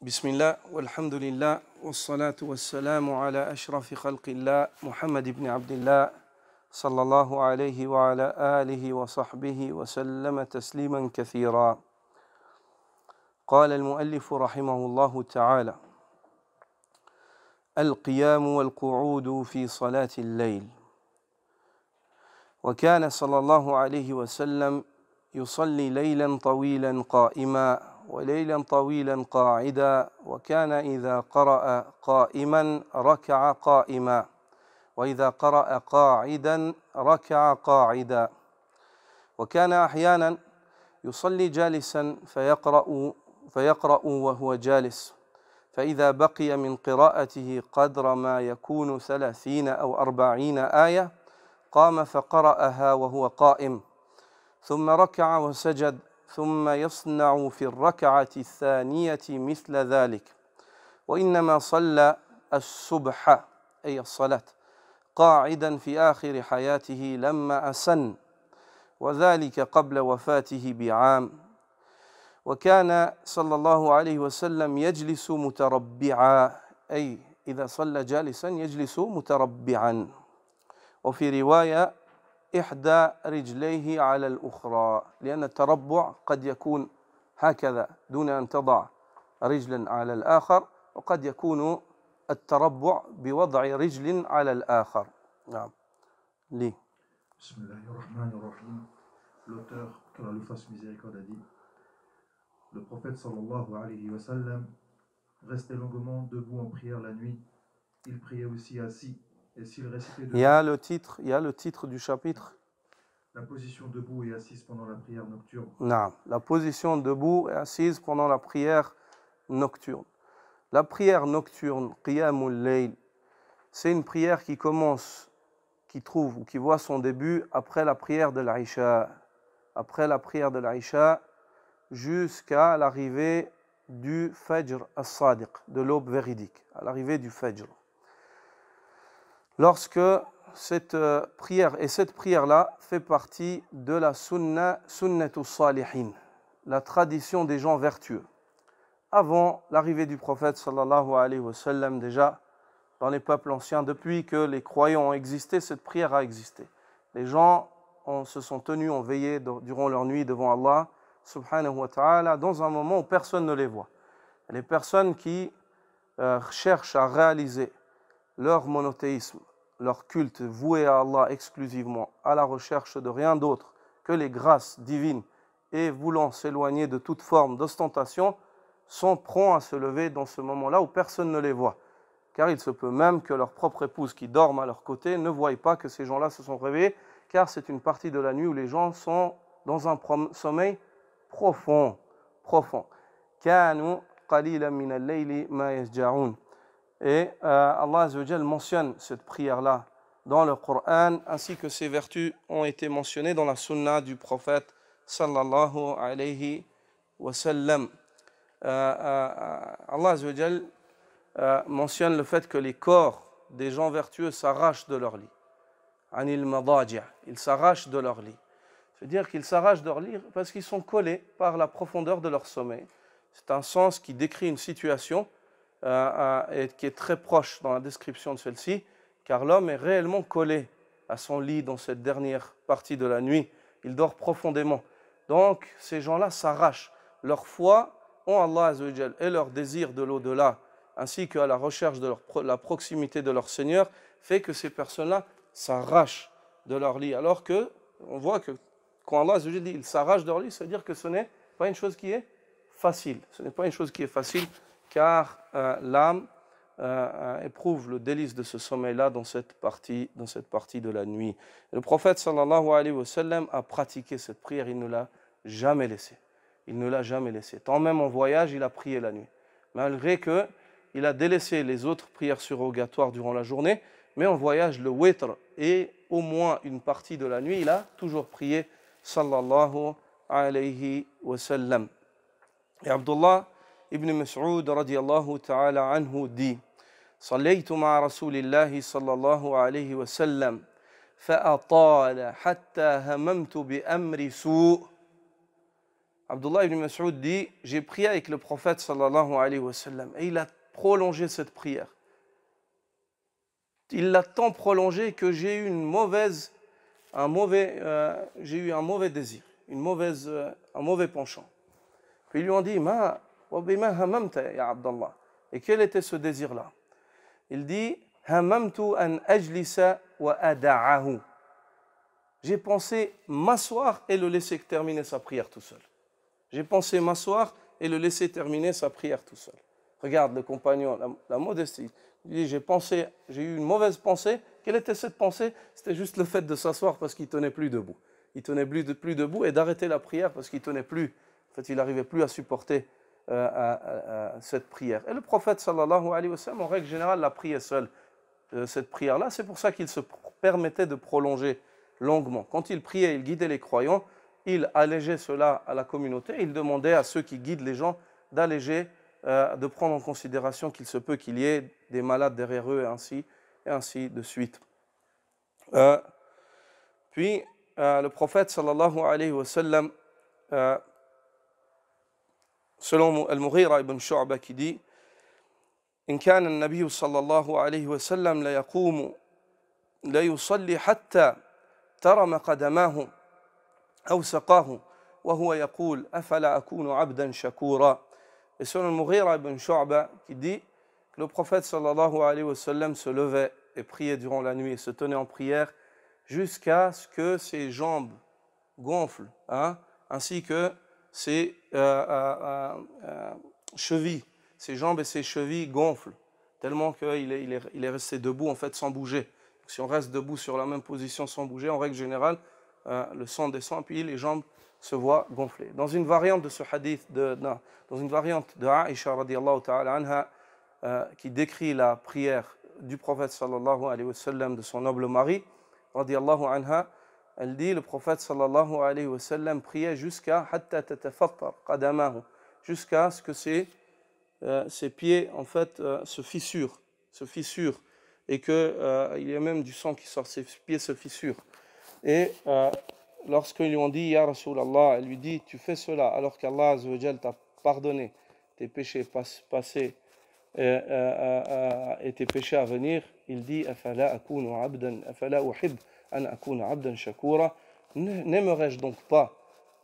بسم الله والحمد لله والصلاة والسلام على أشرف خلق الله محمد بن عبد الله صلى الله عليه وعلى آله وصحبه وسلم تسليما كثيرا. قال المؤلف رحمه الله تعالى: القيام والقعود في صلاة الليل. وكان صلى الله عليه وسلم يصلي ليلا طويلا قائما وليلا طويلا قاعدا، وكان إذا قرأ قائما ركع قائما، وإذا قرأ قاعدا ركع قاعدا، وكان أحيانا يصلي جالسا فيقرأ وهو جالس، فإذا بقي من قراءته قدر ما يكون 30 أو 40 آية قام فقرأها وهو قائم، ثم ركع وسجد، ثم يصنع في الركعة الثانية مثل ذلك. وإنما صلى الصبح أي الصلاة قاعدا في آخر حياته لما أسن، وذلك قبل وفاته بعام. وكان صلى الله عليه وسلم يجلس متربعا، أي إذا صلى جالسا يجلس متربعا. وفي رواية إحدى رجليه على الأخرى، لأن التربع قد يكون هكذا دون أن تضع رجلا على الآخر، وقد يكون التربع بوضع رجل على الآخر. نعم. لي. بسم الله الرحمن الرحيم. L'auteur, qu'Allah lui fasse miséricorde, a dit: le prophète sallallahu alayhi wa sallam restait longuement debout en prière la nuit. Il priait aussi assis. Et s'il récitait debout, il y a le titre du chapitre. La position debout et assise pendant la prière nocturne. Non, la position debout et assise pendant la prière nocturne. La prière nocturne, qiyamul layl, c'est une prière qui commence, qui voit son début après la prière de l'Aïcha. Après la prière de l'Aïcha jusqu'à l'arrivée du Fajr as-Sadiq, de l'aube véridique, à l'arrivée du Fajr. Lorsque cette prière-là fait partie de la sunnatus salihin, la tradition des gens vertueux. Avant l'arrivée du prophète sallallahu alayhi wa sallam, déjà dans les peuples anciens, depuis que les croyants ont existé, cette prière a existé. Les gens se sont tenus, ont veillé durant leur nuit devant Allah subhanahu wa ta'ala, dans un moment où personne ne les voit. Les personnes qui cherchent à réaliser leur monothéisme, leur culte voué à Allah exclusivement, à la recherche de rien d'autre que les grâces divines, et voulant s'éloigner de toute forme d'ostentation, sont prompts à se lever dans ce moment-là où personne ne les voit. Car il se peut même que leur propre épouse qui dorment à leur côté ne voie pas que ces gens-là se sont réveillés, car c'est une partie de la nuit où les gens sont dans un sommeil profond. Kanu qalilan min al-layli ma yasja'un. Et Allah Azza wa Jal mentionne cette prière-là dans le Coran, ainsi que ses vertus ont été mentionnées dans la sunna du prophète sallallahu alayhi wa sallam. Allah Azza wa Jal mentionne le fait que les corps des gens vertueux s'arrachent de leur lit. Anil madaji', ils s'arrachent de leur lit. C'est-à-dire qu'ils s'arrachent de leur lit parce qu'ils sont collés par la profondeur de leur sommeil. C'est un sens qui décrit une situation et qui est très proche dans la description de celle-ci, car l'homme est réellement collé à son lit dans cette dernière partie de la nuit. Il dort profondément. Donc, ces gens-là s'arrachent. Leur foi en Allah Azza wa Jal et leur désir de l'au-delà, ainsi qu'à la recherche de la proximité de leur Seigneur, fait que ces personnes-là s'arrachent de leur lit. Alors que, on voit que quand Allah Azza wa Jal dit ils s'arrachent de leur lit, ça veut dire que ce n'est pas une chose qui est facile. Ce n'est pas une chose qui est facile, car l'âme éprouve le délice de ce sommeil-là dans cette partie de la nuit. Et le prophète sallallahu alayhi wa sallam a pratiqué cette prière, il ne l'a jamais laissée. Il ne l'a jamais laissée. Tant même en voyage, il a prié la nuit. Malgré qu'il a délaissé les autres prières surrogatoires durant la journée, mais en voyage, le witr et au moins une partie de la nuit, il a toujours prié sallallahu alayhi wa sallam. Et Abdullah ibn Mas'ud radiyallahu ta'ala anhu dit: صليت مع رسول الله صلى الله عليه وسلم فأطال حتى هممت بأمر سوء Abdullah ibn Mas'ud dit, j'ai prié avec le prophète sallallahu alayhi wa sallam et il a prolongé cette prière. Il l'a tant prolongé que j'ai eu un mauvais désir, un mauvais penchant. Puis ils lui ont dit, wa bima hamamta ya Abdallah. Et quel était ce désir-là? Il dit, hamamtu an ajlisa wa ada'ahu. J'ai pensé m'asseoir et le laisser terminer sa prière tout seul. J'ai pensé m'asseoir et le laisser terminer sa prière tout seul. Regarde le compagnon, la modestie. Il dit, j'ai eu une mauvaise pensée. Quelle était cette pensée? C'était juste le fait de s'asseoir parce qu'il ne tenait plus debout. Il tenait plus debout et d'arrêter la prière parce qu'il tenait plus. En fait, il n'arrivait plus à supporter cette prière. Et le prophète sallallahu alayhi wa sallam, en règle générale, la priait seul. Cette prière-là, c'est pour ça qu'il se permettait de prolonger longuement. Quand il priait, il guidait les croyants, il allégeait cela à la communauté, il demandait à ceux qui guident les gens d'alléger, de prendre en considération qu'il se peut qu'il y ait des malades derrière eux et ainsi de suite. Puis le prophète sallallahu alayhi wa sallam, selon Al-Mughira ibn Shu'ba qui dit, إن كان النبي صلى الله عليه وسلم لا يصلي حتى ترم قدماه أو سقاه وهو يقول أفلا أكون عبدا شكورا. Et selon Al-Mughira ibn Shu'ba qui dit que le prophète sallallahu alayhi wa sallam se levait et priait durant la nuit et se tenait en prière jusqu'à ce que ses jambes gonflent, ainsi que ses chevilles. Ses jambes et ses chevilles gonflent, tellement qu'il est resté debout en fait sans bouger. Donc, si on reste debout sur la même position sans bouger, en règle générale, le sang descend, puis les jambes se voient gonfler. Dans une variante de ce hadith, dans une variante de Aïcha radiallahu ta'ala anha, qui décrit la prière du prophète sallallahu alayhi wa sallam de son noble mari, radiallahu anha, elle dit, le prophète sallallahu alayhi wa sallam priait jusqu'à hatta tatafattar qadamahu, jusqu'à ce que ses pieds en fait se fissurent et que il y a même du sang qui sort, ses pieds se fissurent. Et lorsqu'ils lui ont dit Ya Rasulallah, elle lui dit tu fais cela alors qu'Allah Azza wa Jal t'a pardonné tes péchés passés et tes péchés à venir, il dit afala akunu abdan afala uhib an akuna abdan shakura, n'aimerais-je donc pas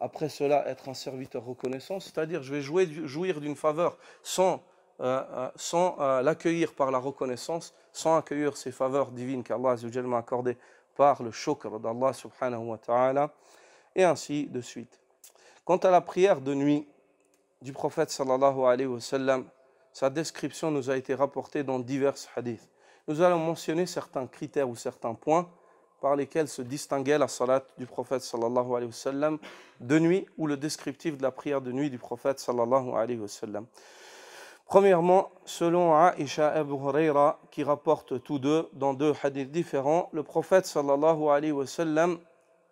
après cela être un serviteur reconnaissant, c'est-à-dire je vais jouir d'une faveur sans l'accueillir par la reconnaissance, sans accueillir ces faveurs divines qu'Allah Azza wa Jal m'a accordées par le shukr d'Allah subhanahu wa ta'ala, et ainsi de suite. Quant à la prière de nuit du prophète sallallahu alayhi wa sallam, sa description nous a été rapportée dans divers hadiths. Nous allons mentionner certains critères ou certains points par lesquels se distinguait la salat du prophète sallallahu alayhi wa sallam de nuit, ou le descriptif de la prière de nuit du prophète sallallahu alayhi wa sallam. Premièrement, selon Aïcha et Abu Huraira, qui rapportent tous deux dans deux hadiths différents, le prophète sallallahu alayhi wa sallam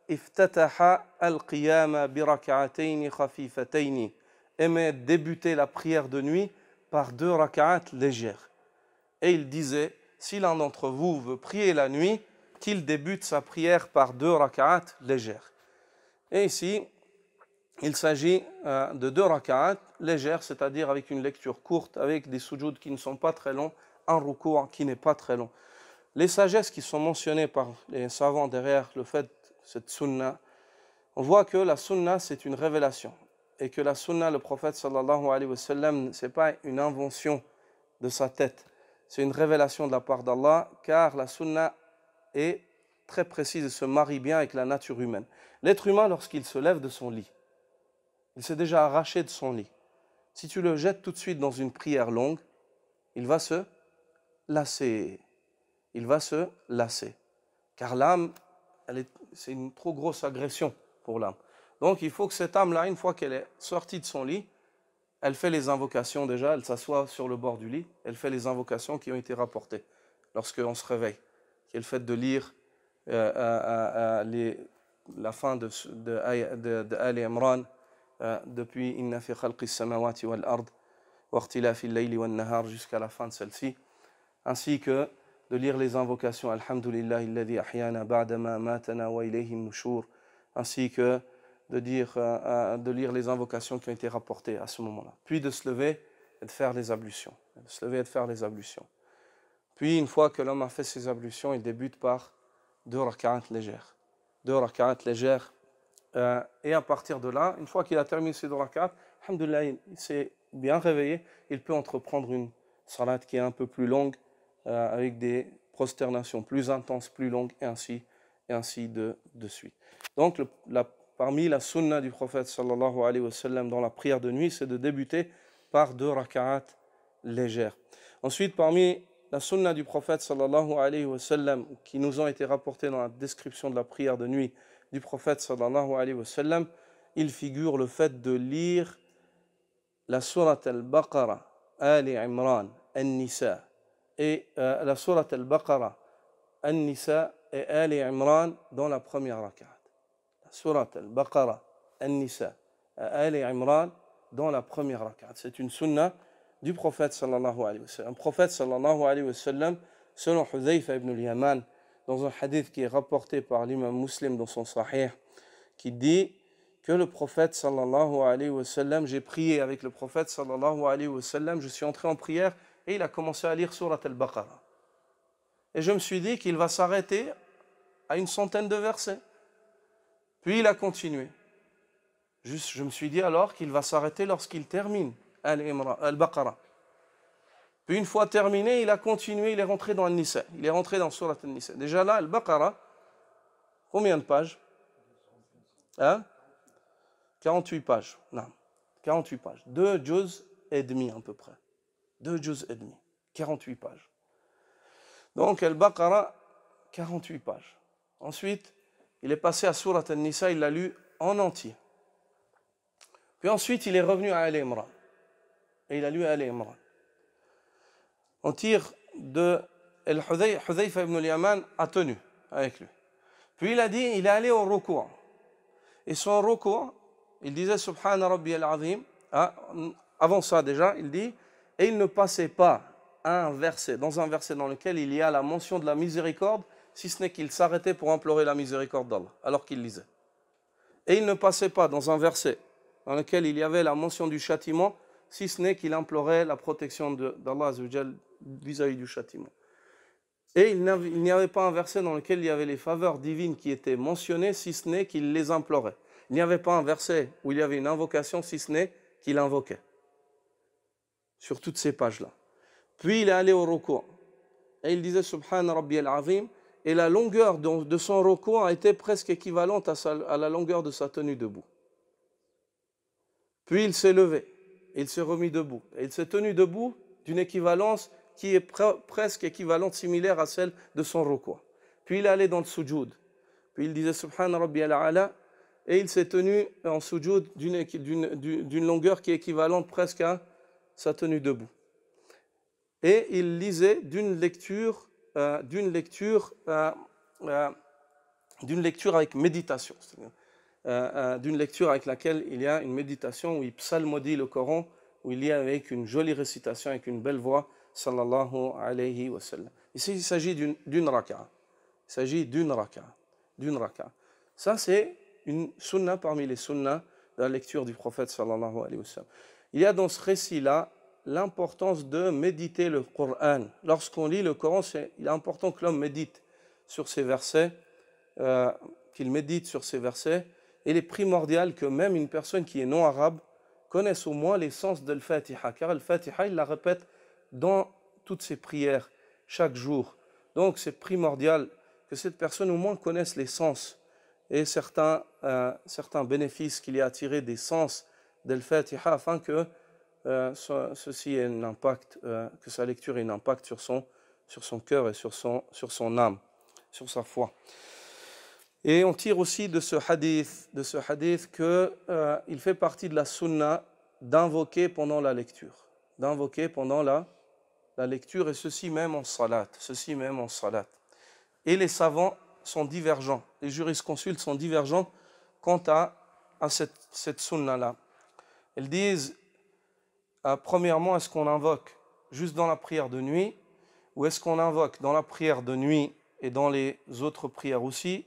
iftataha al-qiyama bi rak'atayn khafifatayn, aimait débuter la prière de nuit par 2 rak'at légères. Et il disait, si l'un d'entre vous veut prier la nuit, qu'il débute sa prière par 2 rak'at légères. Et ici, il s'agit de 2 rak'at légères, c'est-à-dire avec une lecture courte, avec des sujouds qui ne sont pas très longs, un ruku' qui n'est pas très long. Les sagesses qui sont mentionnées par les savants derrière le fait de cette sunna, on voit que la sunna c'est une révélation, et que la sunna, le prophète sallallahu alayhi wa sallam, ce n'est pas une invention de sa tête, c'est une révélation de la part d'Allah, car la sunna est très précise et se marie bien avec la nature humaine. L'être humain, lorsqu'il se lève de son lit, il s'est déjà arraché de son lit. Si tu le jettes tout de suite dans une prière longue, il va se lasser. Il va se lasser. Car l'âme, c'est une trop grosse agression pour l'âme. Donc il faut que cette âme-là, une fois qu'elle est sortie de son lit, elle fait les invocations déjà, elle s'assoit sur le bord du lit, elle fait les invocations qui ont été rapportées lorsqu'on se réveille. Qui est le fait de lire la fin de Ali Imran, depuis Inna fi khalqis samawati wal ard wa ikhtilafil layli wan nahar jusqu'à la fin de celle-ci, ainsi que de lire les invocations Alhamdulillahi alladhi ahyana ba'da ma matana wa ilayhi nushur, ainsi que de lire les invocations qui ont été rapportées à ce moment-là. Puis de se lever et de faire les ablutions. Puis, une fois que l'homme a fait ses ablutions, il débute par 2 rak'at légères. Et à partir de là, une fois qu'il a terminé ses 2 rak'at, alhamdoulilah, il s'est bien réveillé, il peut entreprendre une salat qui est un peu plus longue, avec des prosternations plus intenses, plus longues, et ainsi de suite. Donc, parmi la sunna du prophète sallallahu alayhi wa sallam dans la prière de nuit, c'est de débuter par 2 rak'at légères. Ensuite, parmi la sunna du prophète sallallahu alayhi wa sallam qui nous ont été rapportées dans la description de la prière de nuit du prophète sallallahu alayhi wa sallam, il figure le fait de lire la sourate al-Baqarah, Ali Imran, An-Nisa, et la sourate al-Baqarah, An-Nisa et Ali Imran dans la première rak'at. La sourate al-Baqarah, An-Nisa et Ali Imran dans la première rak'at. C'est une sunna du prophète sallallahu alayhi wa sallam. Un prophète sallallahu alayhi wa sallam, selon Hudhayfa ibn al-Yaman, dans un hadith qui est rapporté par l'imam Muslim dans son Sahih, qui dit que le prophète sallallahu alayhi wa sallam, j'ai prié avec le prophète sallallahu alayhi wa sallam, je suis entré en prière et il a commencé à lire sourate al-Baqarah. Et je me suis dit qu'il va s'arrêter à une centaine de versets. Puis il a continué. Je me suis dit alors qu'il va s'arrêter lorsqu'il termine al-Baqarah. Puis une fois terminé, il a continué, il est rentré dans An-Nisa. Il est rentré dans Surat An-Nisa. Déjà là, al-Baqarah, combien de pages? 48 pages. Non, 48 pages. 2 juz et demi à peu près. 2 juz et demi. 48 pages. Donc al-Baqarah, 48 pages. Ensuite, il est passé à Surat An-Nisa, il l'a lu en entier. Puis ensuite, il est revenu à Ali Imran. Et il a lu Ali Imran. On tire de Hudhayfa ibn al-Yaman a tenu avec lui. Puis il a dit, il est allé au ruku'. Et son ruku', il disait Subhana Rabbi al-Azim. Avant ça déjà, il dit, et il ne passait pas dans un verset dans lequel il y a la mention de la miséricorde, si ce n'est qu'il s'arrêtait pour implorer la miséricorde d'Allah, alors qu'il lisait. Et il ne passait pas dans un verset dans lequel il y avait la mention du châtiment, si ce n'est qu'il implorait la protection d'Allah vis-à-vis du châtiment. Et il n'y avait pas un verset dans lequel il y avait les faveurs divines qui étaient mentionnées, si ce n'est qu'il les implorait. Il n'y avait pas un verset où il y avait une invocation, si ce n'est qu'il invoquait. Sur toutes ces pages-là. Puis il est allé au ruku'. Et il disait Subhana Rabbi al-Azim. Et la longueur de son ruku' a été presque équivalente à la longueur de sa tenue debout. Puis il s'est levé. Et il s'est remis debout. Et il s'est tenu debout d'une équivalence qui est presque équivalente, similaire à celle de son ruku'. Puis il est allé dans le sujoud. Puis il disait Subhana Rabbi al-A'la. Et il s'est tenu en sujoud d'une longueur qui est équivalente presque à sa tenue debout. Et il lisait d'une lecture avec méditation, d'une lecture avec laquelle il y a une méditation où il psalmodie le Coran, où il y a avec une jolie récitation, avec une belle voix, sallallahu alayhi wa sallam. Ici, il s'agit d'une raka'a. Il s'agit d'une raka'a. Ça, c'est une sunna parmi les sunnas de la lecture du prophète, sallallahu alayhi wa sallam. Il y a dans ce récit-là l'importance de méditer le Coran. Lorsqu'on lit le Coran, il est important que l'homme médite sur ces versets, qu'il médite sur ces versets. Et il est primordial que même une personne qui est non arabe connaisse au moins l'essence de l'Fatiha. Car l'Fatiha, il la répète dans toutes ses prières, chaque jour. Donc c'est primordial que cette personne au moins connaisse l'essence et certains bénéfices qu'il y a à tirer des sens de l'Fatiha afin que ceci ait un impact, que sa lecture ait un impact sur son cœur et sur son âme, sur sa foi. Et on tire aussi de ce hadith qu'il fait partie de la sunna d'invoquer pendant la lecture. Et ceci même en salat. Et les savants sont divergents, les jurisconsultes sont divergents quant à cette sunna-là. Ils disent, premièrement, est-ce qu'on invoque juste dans la prière de nuit, ou est-ce qu'on invoque dans la prière de nuit et dans les autres prières aussi,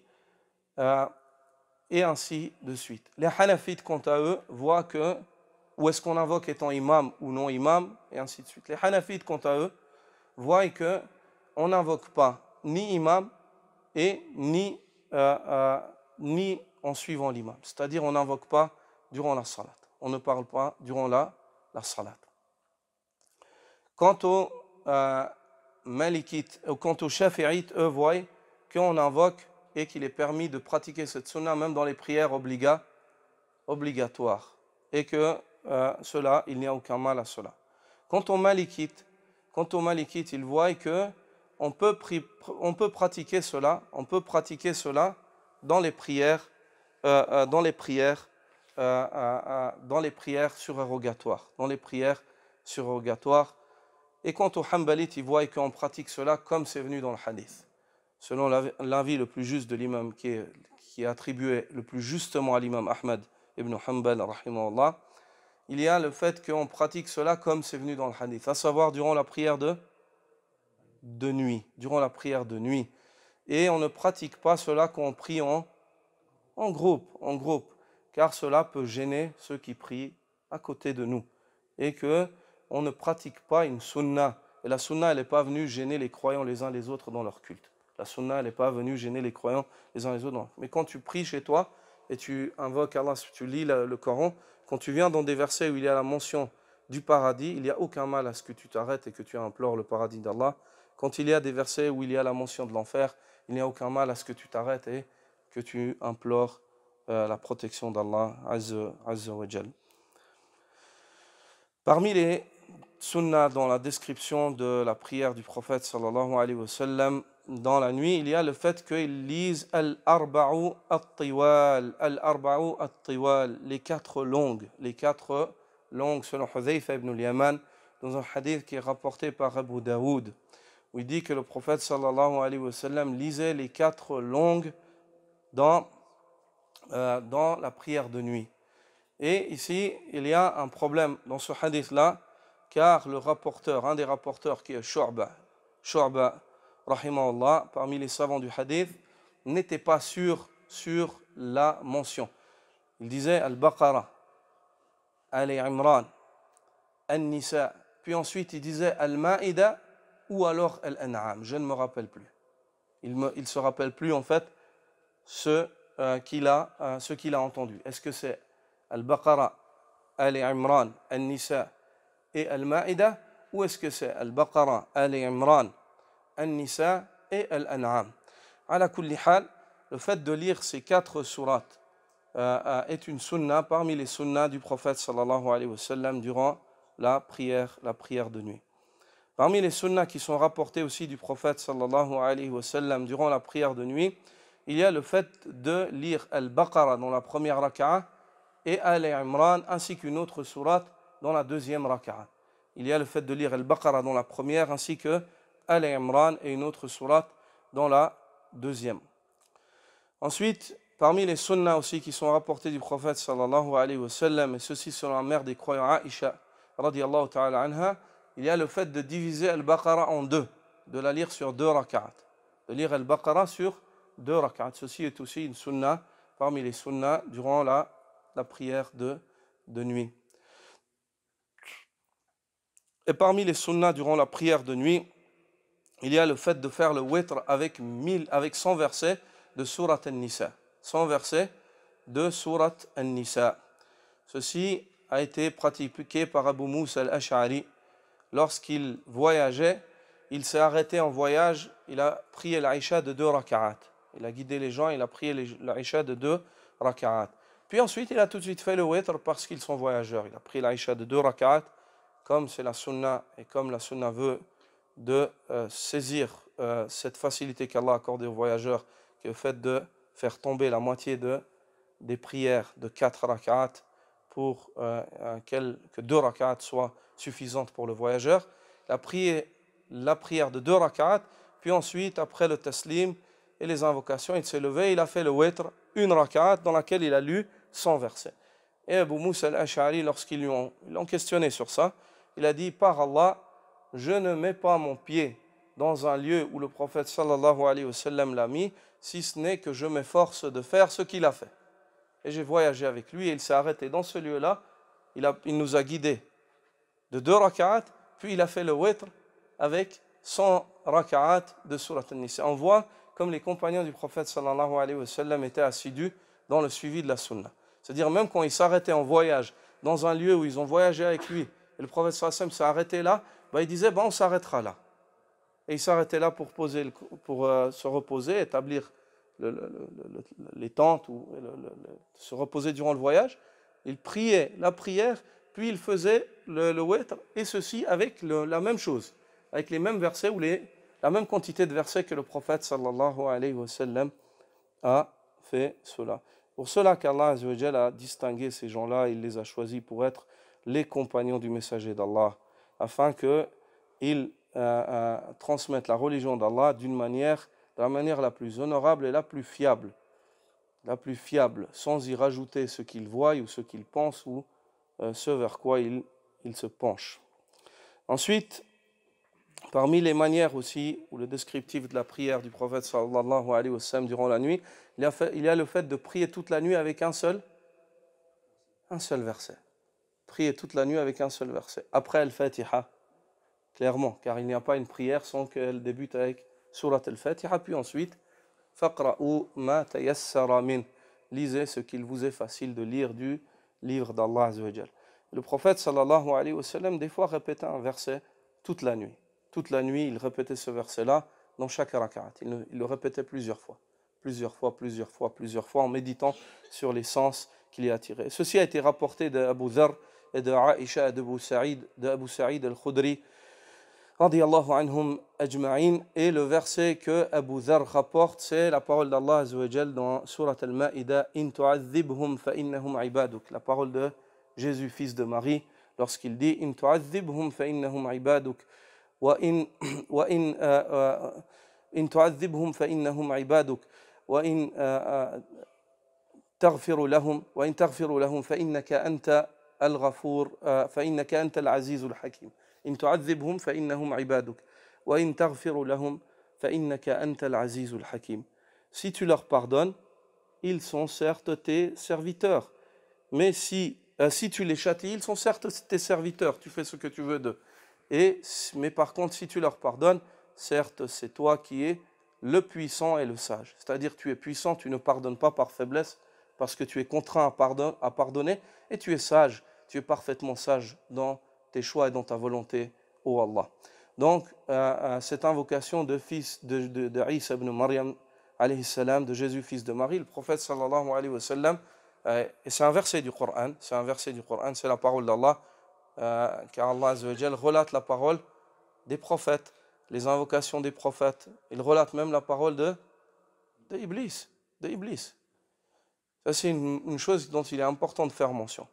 et ainsi de suite. Les Hanafites, quant à eux, voient que, ou est-ce qu'on invoque étant imam ou non imam, et ainsi de suite. Les Hanafites, quant à eux, voient qu'on n'invoque pas ni imam et ni en suivant l'imam. C'est-à-dire on n'invoque pas durant la salat. On ne parle pas durant la salat. Quant aux Malikites, quant aux Shafi'ites, eux voient qu'on invoque et qu'il est permis de pratiquer cette sunna même dans les prières obligatoires. Et que cela, il n'y a aucun mal à cela. Quant aux Malikites, ils voient qu'on peut pratiquer cela, dans les prières, surérogatoires. Et quant aux Hanbalites, ils voient qu'on pratique cela comme c'est venu dans le hadith. Selon l'avis le plus juste de l'imam, qui est attribué le plus justement à l'imam Ahmad ibn Hanbal, rahimahullah, il y a le fait qu'on pratique cela comme c'est venu dans le hadith, à savoir durant la prière de nuit. Et on ne pratique pas cela quand on prie en groupe, car cela peut gêner ceux qui prient à côté de nous. Et qu'on ne pratique pas une sunna. Et la sunna, elle n'est pas venue gêner les croyants les uns les autres dans leur culte. La sunna, elle n'est pas venue gêner les croyants les uns les autres. Mais quand tu pries chez toi et tu invoques Allah, tu lis le Coran, quand tu viens dans des versets où il y a la mention du paradis, il n'y a aucun mal à ce que tu t'arrêtes et que tu implores le paradis d'Allah. Quand il y a des versets où il y a la mention de l'enfer, il n'y a aucun mal à ce que tu t'arrêtes et que tu implores la protection d'Allah Azza wa Jal. Parmi les sunnah dans la description de la prière du prophète sallallahu alayhi wa sallam dans la nuit, il y a le fait qu'il lise al-arba'u at-tiwal, les quatre longues selon Hudhayfa ibn al-Yaman, dans un hadith qui est rapporté par Abu Daoud, où il dit que le prophète sallallahu alayhi wa sallam lisait les quatre longues dans la prière de nuit. Et ici, il y a un problème dans ce hadith-là, car un des rapporteurs qui est Shu'ba, rahimahullah, parmi les savants du hadith, n'était pas sûr sur la mention. Il disait Al-Baqarah, Ali Imran, An-Nisa, puis ensuite il disait Al-Ma'ida ou alors Al-An'am. Je ne me rappelle plus. Il ne se rappelle plus en fait ce qu'il a entendu. Est-ce que c'est Al-Baqarah, Ali Imran, An-Nisa et Al-Ma'ida, ou est-ce que c'est Al-Baqarah, Ali Imran, An-Nisa et Al-An'am? Ala kulli hal, le fait de lire ces quatre sourates est une sunna parmi les sunnas du prophète sallallahu alayhi wa sallam durant la prière de nuit. Parmi les sunnas qui sont rapportés aussi du prophète sallallahu alayhi wa sallam durant la prière de nuit, il y a le fait de lire Al-Baqarah dans la première raka'a et Al-Imran ainsi qu'une autre sourate dans la deuxième raka'a. Il y a le fait de lire Al-Baqarah dans la première ainsi que Al-Imran et une autre sourate dans la deuxième. Ensuite, parmi les sunnahs aussi qui sont rapportés du prophète sallallahu alayhi wa sallam, et ceci selon la mère des croyants Aïcha radiyallahu ta'ala anha, il y a le fait de diviser Al-Baqarah en deux, de la lire sur deux rak'at, de lire Al-Baqarah sur deux rak'at. Ceci est aussi une sunnah parmi les sunnahs durant la prière de nuit. Et parmi les sunnahs durant la prière de nuit, il y a le fait de faire le witr avec 100 versets de Surat An-Nisa. 100 versets de Surat An-Nisa. Ceci a été pratiqué par Abu Musa al-Ash'ari. Lorsqu'il voyageait, il s'est arrêté en voyage, il a prié l'Aïcha de 2 raka'at. Il a guidé les gens, il a prié l'Aïcha de 2 raka'at. Puis ensuite, il a tout de suite fait le witr parce qu'ils sont voyageurs. Il a prié l'Aïcha de 2 raka'at, comme c'est la sunna et comme la sunna veut de saisir cette facilité qu'Allah a accordée aux voyageurs, qui est le fait de faire tomber la moitié des prières de 4 raka'at pour que 2 raka'at soient suffisantes pour le voyageur. Il a prié la prière de 2 raka'at, puis ensuite, après le taslim et les invocations, il s'est levé, il a fait le witr, 1 raka'at dans laquelle il a lu 100 versets. Et Abu Musa al-Ash'ari, lorsqu'ils l'ont questionné sur ça, il a dit, par Allah, je ne mets pas mon pied dans un lieu où le prophète sallallahu alayhi wa sallam l'a mis, si ce n'est que je m'efforce de faire ce qu'il a fait. et j'ai voyagé avec lui, et il s'est arrêté dans ce lieu-là, il nous a guidés de 2 rak'at, puis il a fait le witr avec 100 rak'at de Surat An-Nisa. On voit comme les compagnons du prophète sallallahu alayhi wa sallam étaient assidus dans le suivi de la sunna. C'est-à-dire même quand ils s'arrêtaient en voyage, dans un lieu où ils ont voyagé avec lui, et le prophète sallallahu alayhi wa sallam s'est arrêté là, il disait on s'arrêtera là. Et il s'arrêtait là pour se reposer, établir les tentes, ou se reposer durant le voyage. Il priait la prière, puis il faisait le witr, et ceci avec la même chose, avec les mêmes versets, ou la même quantité de versets que le prophète sallallahu alayhi wa sallam a fait cela. Pour cela qu'Allah Azza wa Jalla a distingué ces gens-là, il les a choisis pour être les compagnons du messager d'Allah, afin qu'ils transmettent la religion d'Allah de la manière la plus honorable et la plus fiable, sans y rajouter ce qu'ils voient ou ce qu'ils pensent ou ce vers quoi ils se penchent. Ensuite, parmi les manières aussi, ou le descriptif de la prière du prophète sallallahu alayhi wa sallam durant la nuit, il y a le fait de prier toute la nuit avec un seul verset. Prier toute la nuit avec un seul verset. Après Al-Fatiha, clairement, car il n'y a pas une prière sans qu'elle débute avec Surat Al-Fatiha, puis ensuite, Faqra'u ma tayassara min. Lisez ce qu'il vous est facile de lire du livre d'Allah Azza wa Jal. Le prophète sallallahu alayhi wa sallam, des fois, répétait un verset toute la nuit. Toute la nuit, il répétait ce verset-là dans chaque rak'at. Il le répétait plusieurs fois, en méditant sur les sens qu'il y a tirés. Ceci a été rapporté d'Abu Dharr et de Aïcha et d'Abu Sa'id al-Khudri, radiyallahu anhum ajma'in. Et le verset que Abu Dharr rapporte, c'est la parole d'Allah Azza wa Jal dans Surat Al-Ma'ida, In tu'adhibhum fa innahum ibaduk. La parole de Jésus, fils de Marie, lorsqu'il dit In tu'adhibhum fa innahum ibaduk. وإن تعذبهم فإنهم عبادك وإن تغفر لهم فإنك أنت الغفور فإنك أنت العزيز الحكيم. إن تعذبهم فإنهم عبادك وإن تغفر لهم فإنك أنت العزيز الحكيم. Si tu leur pardonnes, ils sont certes tes serviteurs. Mais si tu les châties, ils sont certes tes serviteurs. Tu fais ce que tu veux d'eux. Mais par contre, si tu leur pardonnes, certes, c'est toi qui es le puissant et le sage. C'est-à-dire, tu es puissant, tu ne pardonnes pas par faiblesse, parce que tu es contraint à pardonner, et tu es sage, tu es parfaitement sage dans tes choix et dans ta volonté, ô Allah. Donc, cette invocation de fils de Isa ibn Maryam, alayhi salam, de Jésus, fils de Marie, le prophète sallallahu alayhi wa sallam, et c'est un verset du Coran, c'est la parole d'Allah, car Allah Azza wa Jal relate la parole des prophètes, les invocations des prophètes. Il relate même la parole de Iblis. Ça, c'est une chose dont il est important de faire mention.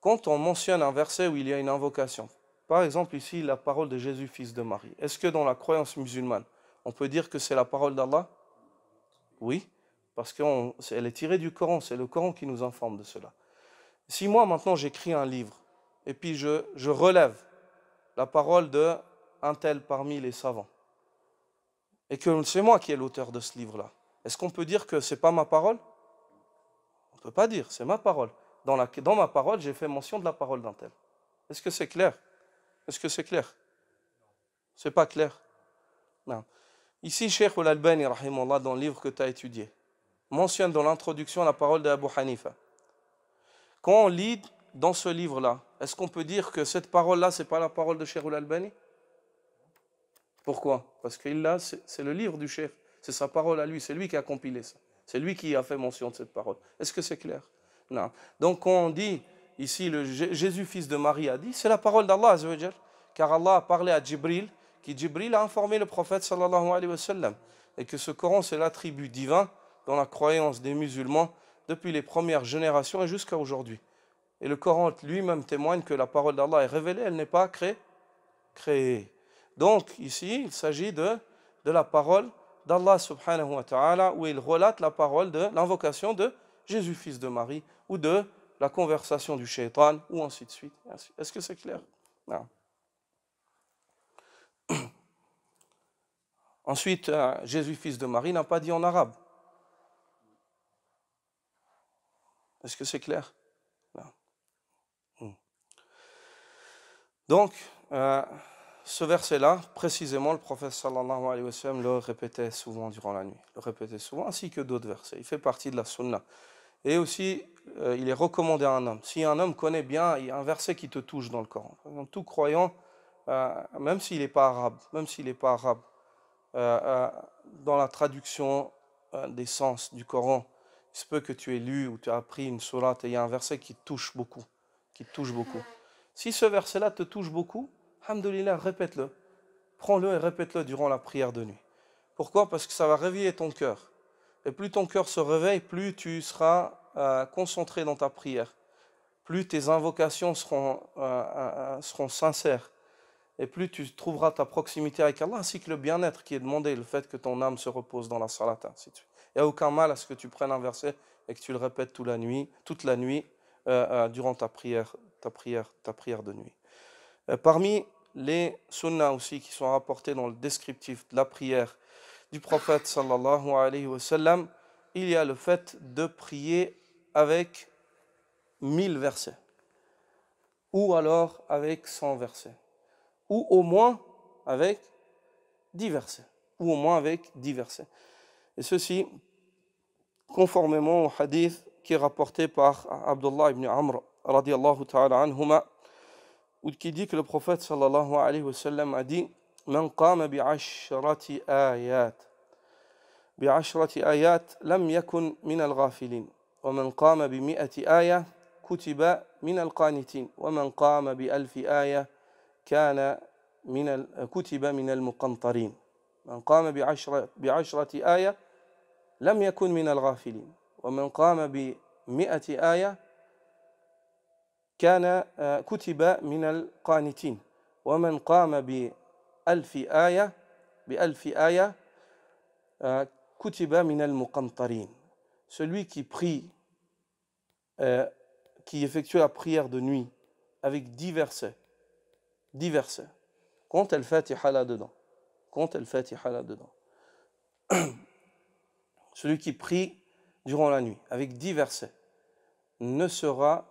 Quand on mentionne un verset où il y a une invocation, par exemple ici la parole de Jésus, fils de Marie, est-ce que dans la croyance musulmane, on peut dire que c'est la parole d'Allah? Oui, parce qu'elle est tirée du Coran, c'est le Coran qui nous informe de cela. Si moi maintenant j'écris un livre, et puis je relève la parole d'un tel parmi les savants, et que c'est moi qui est l'auteur de ce livre-là, est-ce qu'on peut dire que ce n'est pas ma parole? On ne peut pas dire, c'est ma parole. Dans ma parole, j'ai fait mention de la parole d'un tel. Est-ce que c'est clair? C'est pas clair? Non. Ici, Cheikh Al-Albani, rahimahullah, dans le livre que tu as étudié, mentionne dans l'introduction la parole d'Abu Hanifa. Quand on lit dans ce livre-là, est-ce qu'on peut dire que cette parole-là, ce n'est pas la parole de Cheikh Al-Albani? Pourquoi? Parce que c'est le livre du Cheikh, c'est sa parole à lui, c'est lui qui a compilé ça. C'est lui qui a fait mention de cette parole. Est-ce que c'est clair? Non. Donc quand on dit ici, Jésus, fils de Marie, a dit, c'est la parole d'Allah, car Allah a parlé à Jibril, Jibril a informé le prophète sallallahu alayhi wa sallam, et que ce Coran, c'est l'attribut divin dans la croyance des musulmans depuis les premières générations et jusqu'à aujourd'hui. Et le Coran lui-même témoigne que la parole d'Allah est révélée, elle n'est pas créée. Donc ici, il s'agit de la parole d'Allah subhanahu wa ta'ala, où il relate la parole de l'invocation de Jésus, fils de Marie, ou de la conversation du shaitan, ou ainsi de suite. Est-ce que c'est clair? Non. Ensuite, Jésus, fils de Marie, n'a pas dit en arabe. Est-ce que c'est clair? Donc, ce verset-là, précisément, le prophète sallallahu alayhi wa sallam le répétait souvent durant la nuit. Le répétait souvent, ainsi que d'autres versets. Il fait partie de la sunna. Et aussi, il est recommandé à un homme. Si un homme connaît bien, il y a un verset qui te touche dans le Coran. Par exemple, tout croyant, même s'il n'est pas arabe, dans la traduction des sens du Coran, il se peut que tu aies lu ou tu as appris une sourate et il y a un verset qui te touche beaucoup. Si ce verset-là te touche beaucoup, alhamdoulilah, répète-le. Prends-le et répète-le durant la prière de nuit. Pourquoi? Parce que ça va réveiller ton cœur. Et plus ton cœur se réveille, plus tu seras concentré dans ta prière. Plus tes invocations seront sincères. Et plus tu trouveras ta proximité avec Allah, ainsi que le bien-être qui est demandé, le fait que ton âme se repose dans la salat. Il n'y a aucun mal à ce que tu prennes un verset et que tu le répètes toute la nuit, durant ta prière de nuit. Parmi les sunnahs aussi qui sont rapportés dans le descriptif de la prière du prophète sallallahu alayhi wa sallam, il y a le fait de prier avec 1000 versets, ou alors avec 100 versets, ou au moins avec 10 versets, Et ceci, conformément au hadith qui est rapporté par Abdullah ibn Amr, radiyallahu ta'ala anhuma, où qui dit que le prophète sallallahu alayhi wa sallam a dit: Man qama bi'ashrati ayat lam yakun min al-ghafilin, wa man qama bi mi'ati ayah kutiba min al-qanitin, wa man qama bi alfi ayah kana kutiba min al-muqantarin. Man qama bi'ashrati ayah lam yakun min al-ghafilin, wa man qama bi mi'ati ayah كان كتب من القانتين ومن قام بألف آية كتب من المقنطرين. Celui qui prie, qui effectue la prière de nuit avec 10 versets, compte al-Fatiha là-dedans. Celui qui prie durant la nuit avec 10 versets ne sera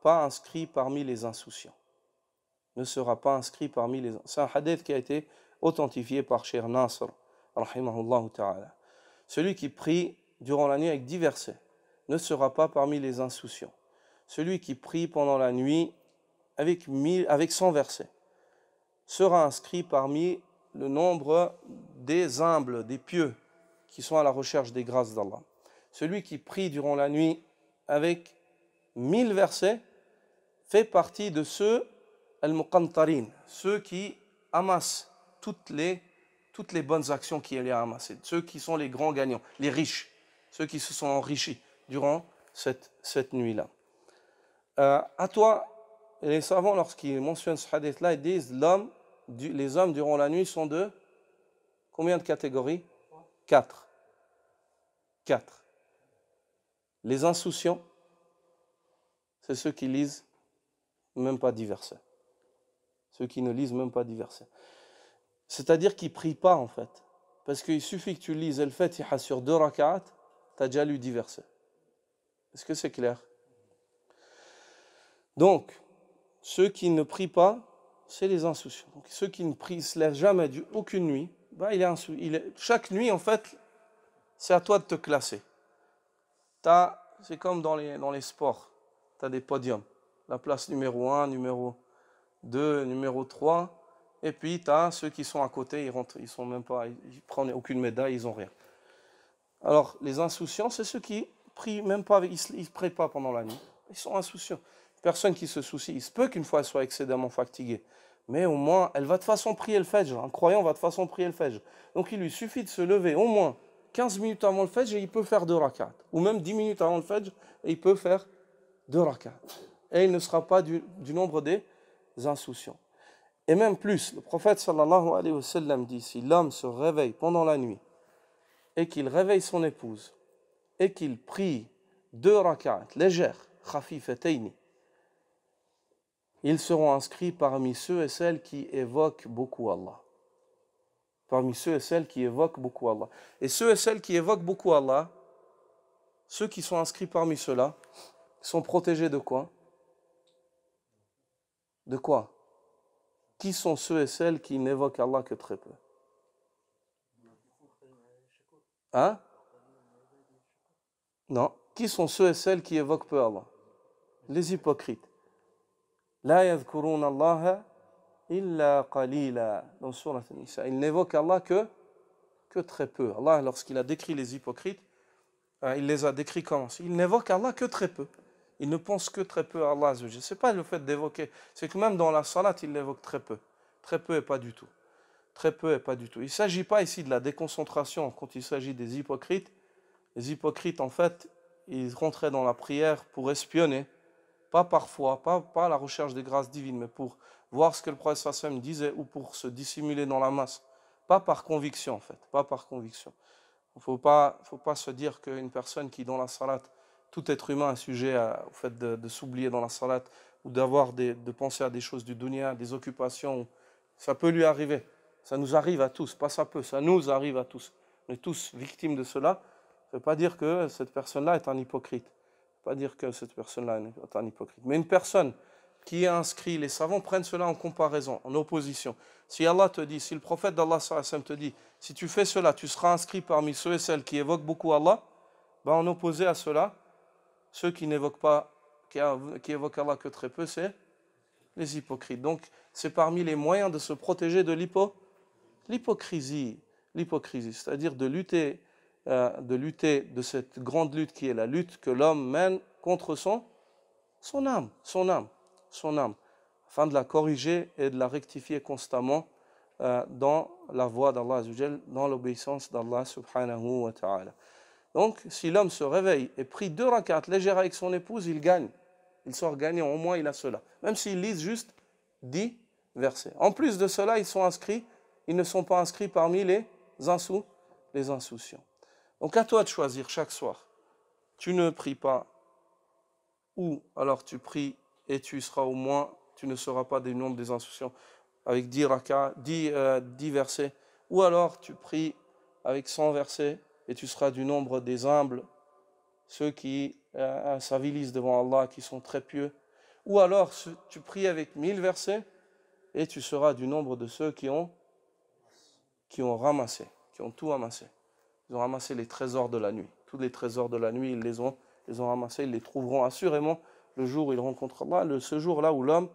pas inscrit parmi les insouciants. C'est un hadith qui a été authentifié par Cheikh Nasr, rahimahullah ta'ala. Celui qui prie durant la nuit avec 10 versets ne sera pas parmi les insouciants. Celui qui prie pendant la nuit avec 100 versets sera inscrit parmi le nombre des humbles, des pieux, qui sont à la recherche des grâces d'Allah. Celui qui prie durant la nuit avec 1000 versets fait partie de ceux al-muqantarin, ceux qui amassent toutes les bonnes actions qu'il y a amassées, ceux qui sont les grands gagnants, les riches, ceux qui se sont enrichis durant cette nuit-là. À toi, les savants, lorsqu'ils mentionnent ce hadith-là, ils disent les hommes durant la nuit sont de combien de catégories? 4. Les insouciants, c'est ceux qui lisent même pas 10 versets. Ceux qui ne lisent même pas 10 versets. C'est-à-dire qu'ils ne prient pas en fait. Parce qu'il suffit que tu lises Al-Fatiha sur 2 rak'at, tu as déjà lu 10 versets. Est-ce que c'est clair? Donc, ceux qui ne prient pas, c'est les insouciants. Donc, ceux qui ne se lèvent jamais aucune nuit, chaque nuit en fait, c'est à toi de te classer. C'est comme dans les sports. Tu as des podiums. La place numéro 1, numéro 2, numéro 3. Et puis, tu as ceux qui sont à côté, ils sont même pas, ils prennent aucune médaille, ils n'ont rien. Alors, les insouciants, c'est ceux qui prient même pas, ils ne prient pas pendant la nuit. Ils sont insouciants. Personne qui se soucie. Il se peut qu'une fois elle soit excédemment fatiguée. Mais au moins, elle va de façon prier le Fajr. Un croyant va de façon prier le Fajr. Donc, il lui suffit de se lever au moins 15 minutes avant le Fajr et il peut faire 2 rak'at. Ou même 10 minutes avant le Fajr et il peut faire 2 rak'at. Et il ne sera pas du nombre des insouciants. Et même plus, le prophète sallallahu alayhi wa sallam dit, si l'homme se réveille pendant la nuit et qu'il réveille son épouse et qu'il prie 2 rak'at légères, khafifatayn, ils seront inscrits parmi ceux et celles qui évoquent beaucoup Allah. Parmi ceux et celles qui évoquent beaucoup Allah. Et ceux et celles qui évoquent beaucoup Allah, ceux qui sont inscrits parmi ceux-là, Ils sont protégés de quoi? De quoi? Qui sont ceux et celles qui n'évoquent Allah que très peu? Hein? Non. Qui sont ceux et celles qui évoquent peu Allah? Les hypocrites. La yadhkuruna Allah illa qalila. Dans Surat An-Nisa. Ils n'évoquent Allah que très peu. Allah, lorsqu'il a décrit les hypocrites, il les a décrits comme ça. Ils n'évoquent Allah que très peu. Ils ne pensent que très peu à Allah. Ce n'est pas le fait d'évoquer. C'est que même dans la salat, ils l'évoquent très peu. Très peu et pas du tout. Très peu et pas du tout. Il ne s'agit pas ici de la déconcentration quand il s'agit des hypocrites. Les hypocrites, en fait, ils rentraient dans la prière pour espionner. Pas parfois, pas à la recherche des grâces divines, mais pour voir ce que le prophète sallam disait ou pour se dissimuler dans la masse. Pas par conviction, en fait. Pas par conviction. Il ne faut pas se dire qu'une personne qui, dans la salat, tout être humain est sujet au fait de s'oublier dans la salat ou de penser à des choses du dunya, des occupations. Ça peut lui arriver. Ça nous arrive à tous. Pas ça peut, ça nous arrive à tous. On est tous victimes de cela. Ça ne veut pas dire que cette personne-là est un hypocrite. Ça ne veut pas dire que cette personne-là est un hypocrite. Mais une personne qui est inscrite, les savants prennent cela en comparaison, en opposition. Si Allah te dit, si le prophète d'Allah te dit, si tu fais cela, tu seras inscrit parmi ceux et celles qui évoquent beaucoup Allah, ben en opposé à cela, ceux qui n'évoquent pas, qui évoquent Allah que très peu, c'est les hypocrites. Donc, c'est parmi les moyens de se protéger de l'hypocrisie, c'est-à-dire de lutter de cette grande lutte qui est la lutte que l'homme mène contre son âme, afin de la corriger et de la rectifier constamment dans la voie d'Allah Azzawajal, dans l'obéissance d'Allah subhanahu wa ta'ala. Donc, si l'homme se réveille et prie 2 rak'at légères avec son épouse, il gagne. Il sort gagnant, au moins il a cela. Même s'il lise juste 10 versets. En plus de cela, ils ne sont pas inscrits parmi les insouciants. Donc à toi de choisir chaque soir. Tu ne pries pas, ou alors tu pries et tu ne seras pas du nombre des insouciants avec 10 rak'at, 10 versets, ou alors tu pries avec 100 versets et tu seras du nombre des humbles, ceux qui s'avilisent devant Allah, qui sont très pieux, ou alors tu pries avec 1000 versets et tu seras du nombre de ceux qui ont ramassé, qui ont tout ramassé. Ils ont ramassé les trésors de la nuit. Tous les trésors de la nuit, ils les ont ramassés, ils les trouveront assurément le jour où ils rencontrent Allah, ce jour-là où l'homme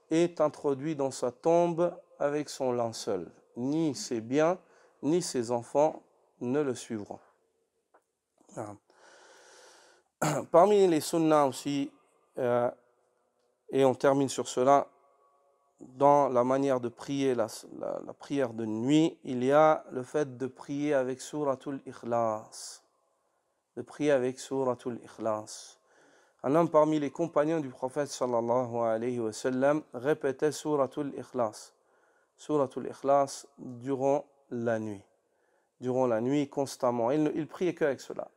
est introduit dans sa tombe avec son linceul. Ni ses biens, ni ses enfants ne le suivront. Parmi les sunnahs aussi, et on termine sur cela, dans la manière de prier, la prière de nuit, il y a le fait de prier avec Suratul Ikhlas. De prier avec Suratul Ikhlas. Un homme parmi les compagnons du prophète sallallahu alayhi wa sallam répétait Suratul Ikhlas. Suratul Ikhlas durant la nuit. Durant la nuit, constamment. Il priait qu'avec cela.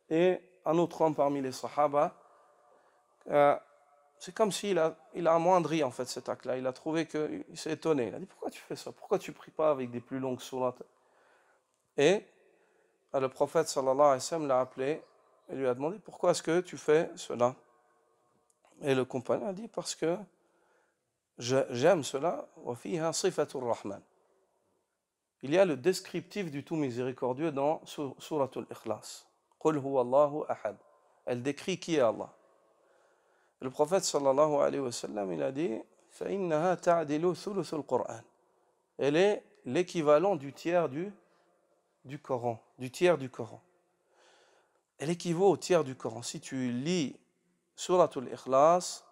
Et un autre homme parmi les Sahaba, c'est comme s'il a amoindri en fait cet acte-là. Il a trouvé qu'il s'est étonné. Il a dit, pourquoi tu fais ça? Pourquoi tu ne pries pas avec des plus longues sourates? Et le prophète sallallahu alayhi wa sallam l'a appelé et lui a demandé, pourquoi est-ce que tu fais cela? Et le compagnon a dit, parce que j'aime cela. Wa fiha sifatur rahman. Il y a le descriptif du tout miséricordieux dans Suratul Ikhlas. Qul huwa Allahu ahad. Elle décrit qui est Allah. Le prophète sallallahu alayhi wa sallam, il a dit فَإِنَّهَا تَعْدِلُ ثُلُثُ الْقُرْآنِ. Elle est l'équivalent du tiers du Coran, du tiers du Coran. Elle équivaut au tiers du Coran. Si tu lis Suratul Ikhlas,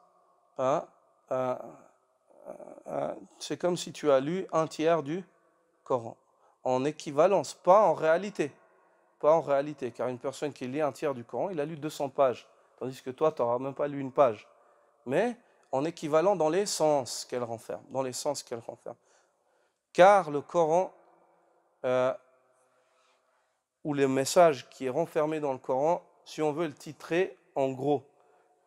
c'est comme si tu as lu un tiers du Coran. En équivalence, pas en réalité. Pas en réalité, car une personne qui lit un tiers du Coran, il a lu 200 pages. Tandis que toi, tu n'auras même pas lu une page. Mais en équivalent dans les sens qu'elle renferme. Car le Coran, ou le message qui est renfermé dans le Coran, si on veut le titrer en gros,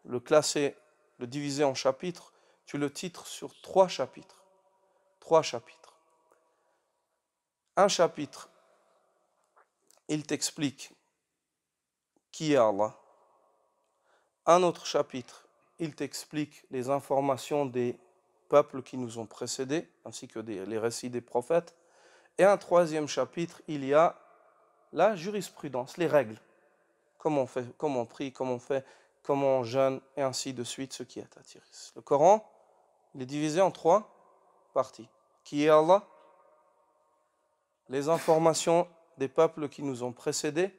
le classer, le diviser en chapitres, tu le titres sur 3 chapitres. 3 chapitres. Un chapitre, il t'explique qui est Allah. Un autre chapitre, il t'explique les informations des peuples qui nous ont précédés, ainsi que les récits des prophètes. Et un troisième chapitre, il y a la jurisprudence, les règles. Comment on fait, comment on prie, comment on fait, comment on jeûne, et ainsi de suite, ce qui est attiré. Le Coran, il est divisé en 3 parties. Qui est Allah, les informations des peuples qui nous ont précédés,